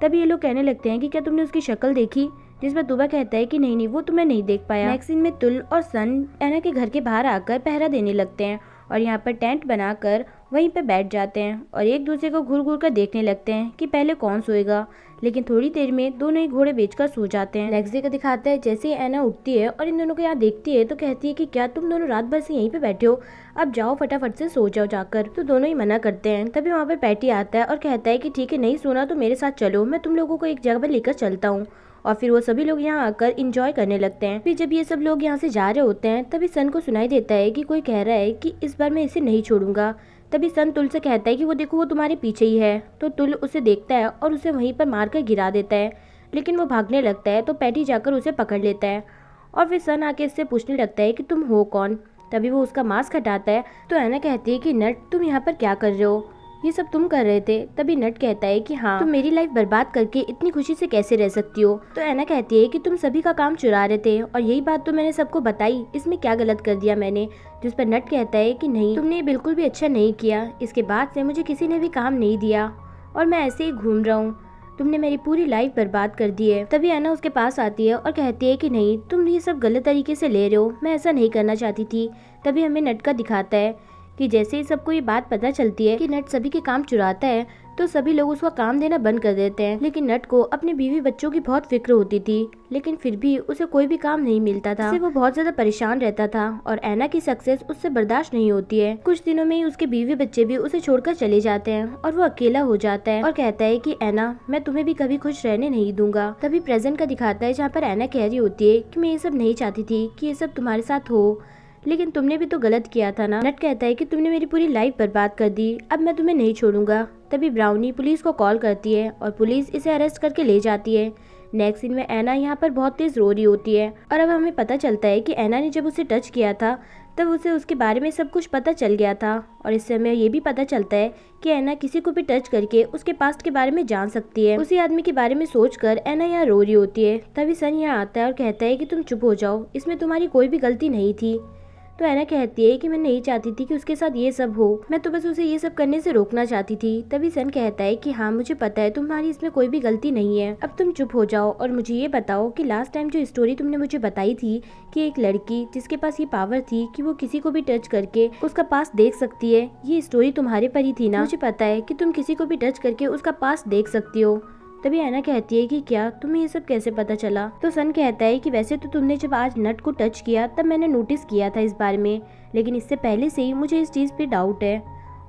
[SPEAKER 1] तभी ये लोग कहने लगते हैं कि क्या तुमने उसकी शक्ल देखी? जिस पर तुबा कहता है कि नहीं नहीं वो तो मैं नहीं देख पाया। नेक्स्ट सीन में तुल और सन ऐना के घर के बाहर आकर पहरा देने लगते हैं और यहाँ पर टेंट बनाकर वहीं पे बैठ जाते हैं और एक दूसरे को घूर घूर कर देखने लगते हैं कि पहले कौन सोएगा। लेकिन थोड़ी देर में दोनों ही घोड़े बेचकर सो जाते हैं। नेक्स्ट डे का दिखाता है जैसे ही ऐना उठती है और इन दोनों को यहाँ देखती है तो कहती है कि क्या तुम दोनों रात भर से यहीं पे बैठे हो, अब जाओ फटाफट से सो जाओ जाकर। तो दोनों ही मना करते हैं। तभी वहाँ पर पैटी आता है और कहता है कि ठीक है नहीं सोना तो मेरे साथ चलो, मैं तुम लोगों को एक जगह पर लेकर चलता हूँ। और फिर वो सभी लोग यहाँ आकर इंजॉय करने लगते हैं। फिर जब ये सब लोग यहाँ से जा रहे होते हैं तभी सन को सुनाई देता है कि कोई कह रहा है कि इस बार मैं इसे नहीं छोड़ूंगा। तभी सन तुल से कहता है कि वो देखो वो तुम्हारे पीछे ही है। तो तुल उसे देखता है और उसे वहीं पर मारकर गिरा देता है, लेकिन वो भागने लगता है तो पैटी जाकर उसे पकड़ लेता है और फिर सन आके इससे पूछने लगता है कि तुम हो कौन। तभी वो उसका मास्क हटाता है तो ऐना कहती है कि नट तुम यहाँ पर क्या कर रहे हो, ये सब तुम कर रहे थे। तभी नट कहता है कि हाँ तुम मेरी लाइफ बर्बाद करके इतनी खुशी से कैसे रह सकती हो। तो ऐना कहती है कि तुम सभी का काम चुरा रहे थे और यही बात तो मैंने सबको बताई, इसमें क्या गलत कर दिया मैंने। जिस पर नट कहता है कि नहीं तुमने बिल्कुल भी अच्छा नहीं किया, इसके बाद से मुझे किसी ने भी काम नहीं दिया और मैं ऐसे ही घूम रहा हूँ, तुमने मेरी पूरी लाइफ बर्बाद कर दी है। तभी ऐना उसके पास आती है और कहती है कि नहीं तुम ये सब गलत तरीके से ले रहे हो, मैं ऐसा नहीं करना चाहती थी। तभी हमें नट का दिखाता है कि जैसे ही सबको ये बात पता चलती है कि नट सभी के काम चुराता है तो सभी लोग उसका काम देना बंद कर देते हैं। लेकिन नट को अपने बीवी बच्चों की बहुत फिक्र होती थी, लेकिन फिर भी उसे कोई भी काम नहीं मिलता था। इससे वो बहुत ज्यादा परेशान रहता था और ऐना की सक्सेस उससे बर्दाश्त नहीं होती है। कुछ दिनों में ही उसके बीवी बच्चे भी उसे छोड़कर चले जाते हैं और वो अकेला हो जाता है और कहता है कि ऐना मैं तुम्हें भी कभी खुश रहने नहीं दूंगा। तभी प्रेजेंट का दिखाता है जहाँ पर ऐना कह रही होती है कि मैं ये सब नहीं चाहती थी कि ये सब तुम्हारे साथ हो, लेकिन तुमने भी तो गलत किया था ना। नट कहता है कि तुमने मेरी पूरी लाइफ बर्बाद कर दी, अब मैं तुम्हें नहीं छोड़ूंगा। तभी ब्राउनी पुलिस को कॉल करती है और पुलिस इसे अरेस्ट करके ले जाती है। नेक्स्ट सीन में ऐना यहाँ पर बहुत तेज रो रही होती है और अब हमें पता चलता है कि ऐना ने जब उसे टच किया था तब उसे उसके बारे में सब कुछ पता चल गया था और इससे हमें ये भी पता चलता है कि ऐना किसी को भी टच करके उसके पास्ट के बारे में जान सकती है। उसी आदमी के बारे में सोचकर ऐना यहाँ रो रही होती है। तभी सन यहाँ आता है और कहता है कि तुम चुप हो जाओ, इसमें तुम्हारी कोई भी गलती नहीं थी। तो ऐना कहती है कि मैं नहीं चाहती थी कि उसके साथ ये सब हो, मैं तो बस उसे ये सब करने से रोकना चाहती थी। तभी सन कहता है कि हाँ मुझे पता है तुम्हारी इसमें कोई भी गलती नहीं है, अब तुम चुप हो जाओ और मुझे ये बताओ कि लास्ट टाइम जो स्टोरी तुमने मुझे बताई थी कि एक लड़की जिसके पास ये पावर थी कि वो किसी को भी टच करके उसका पास्ट देख सकती है, ये स्टोरी तुम्हारे पर ही थी ना। मुझे पता है कि तुम किसी को भी टच करके उसका पास्ट देख सकती हो। तभी ऐना कहती है कि क्या तुम्हें ये सब कैसे पता चला। तो सन कहता है कि वैसे तो तुमने जब आज नट को टच किया तब मैंने नोटिस किया था इस बारे में, लेकिन इससे पहले से ही मुझे इस चीज पे डाउट है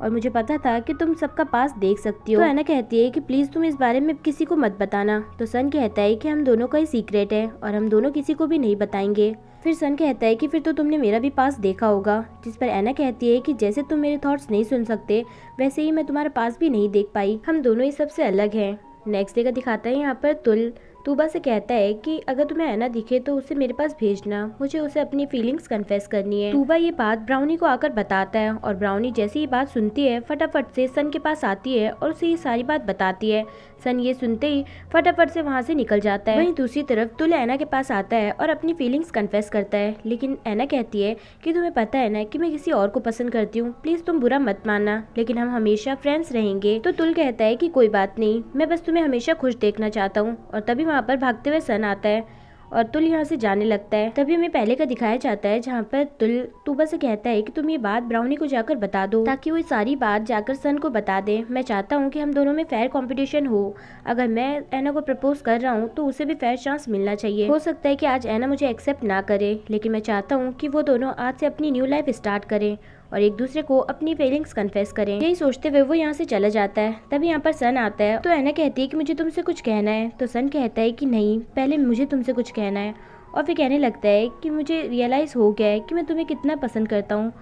[SPEAKER 1] और मुझे पता था कि तुम सबका पास देख सकती हो। तो ऐना कहती है कि प्लीज तुम इस बारे में किसी को मत बताना। तो सन कहता है कि हम दोनों का ही सीक्रेट है और हम दोनों किसी को भी नहीं बताएंगे। फिर सन कहता है कि फिर तो तुमने मेरा भी पास देखा होगा। जिस पर ऐना कहती है कि जैसे तुम मेरे थॉट्स नहीं सुन सकते वैसे ही मैं तुम्हारा पास भी नहीं देख पाई, हम दोनों ही सबसे अलग हैं। नेक्स्ट डे का दिखाता है यहाँ पर तुल तूबा से कहता है कि अगर तुम्हें ऐना दिखे तो उसे मेरे पास भेजना, मुझे उसे अपनी फीलिंग्स कन्फेस करनी है। तूबा ये बात ब्राउनी को आकर बताता है और ब्राउनी जैसे ही बात सुनती है फटाफट से सन के पास आती है और उसे ये सारी बात बताती है। सन ये सुनते ही फटाफट से वहाँ से निकल जाता है। वहीं दूसरी तरफ तुल ऐना के पास आता है और अपनी फीलिंग्स कन्फेस करता है, लेकिन ऐना कहती है कि तुम्हें पता है ना कि मैं किसी और को पसंद करती हूँ, प्लीज तुम बुरा मत मानना, लेकिन हम हमेशा फ्रेंड्स रहेंगे। तो तुल कहता है कि कोई बात नहीं, मैं बस तुम्हें हमेशा खुश देखना चाहता हूँ। और तभी वहाँ पर भागते हुए सन आता है और तुल यहाँ से जाने लगता है। तभी हमें पहले का दिखाया जाता है जहाँ पर तुल तूबा से कहता है कि तुम ये बात ब्राउनी को जाकर बता दो ताकि वो सारी बात जाकर सन को बता दे। मैं चाहता हूँ कि हम दोनों में फेयर कंपटीशन हो, अगर मैं ऐना को प्रपोज कर रहा हूँ तो उसे भी फेयर चांस मिलना चाहिए। हो सकता है कि आज ऐना मुझे एक्सेप्ट ना करे, लेकिन मैं चाहता हूँ कि वो दोनों आज से अपनी न्यू लाइफ स्टार्ट करें और एक दूसरे को अपनी फीलिंग्स कन्फेस करें। यही सोचते हुए वो यहाँ से चला जाता है। तभी यहाँ पर सन आता है तो ऐना कहती है कि मुझे तुमसे कुछ कहना है। तो सन कहता है कि नहीं, पहले मुझे तुमसे कुछ कहना है। और फिर कहने लगता है कि मुझे रियलाइज हो गया है कि मैं तुम्हें कितना पसंद करता हूँ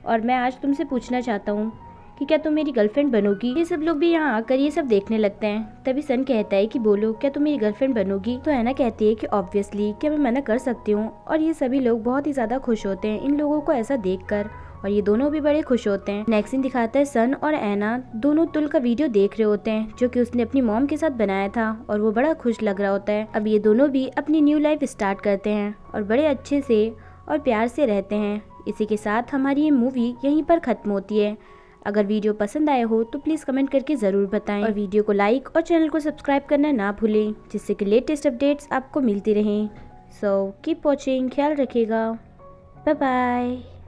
[SPEAKER 1] और मैं आज तुमसे पूछना चाहता हूँ कि क्या तुम मेरी गर्लफ्रेंड बनोगी। ये सब लोग भी यहाँ आकर ये सब देखने लगते हैं। तभी सन कहता है कि बोलो, क्या तुम मेरी गर्लफ्रेंड बनोगी। तो ऐना कहती है कि ऑब्वियसली, क्या मैं मना कर सकती हूँ। और ये सभी लोग बहुत ही ज्यादा खुश होते हैं इन लोगों को ऐसा देखकर और ये दोनों भी बड़े खुश होते हैं। नेक्स्ट सीन दिखाता है सन और ऐना दोनों तुल का वीडियो देख रहे होते हैं जो कि उसने अपनी मॉम के साथ बनाया था और वो बड़ा खुश लग रहा होता है। अब ये दोनों भी अपनी न्यू लाइफ स्टार्ट करते हैं और बड़े अच्छे से और प्यार से रहते हैं। इसी के साथ हमारी ये मूवी यहीं पर खत्म होती है। अगर वीडियो पसंद आया हो तो प्लीज़ कमेंट करके ज़रूर बताएं और वीडियो को लाइक और चैनल को सब्सक्राइब करना ना भूलें, जिससे कि लेटेस्ट अपडेट्स आपको मिलती रहें। सो कीप वॉचिंग, ख्याल रखिएगा, बाय बाय।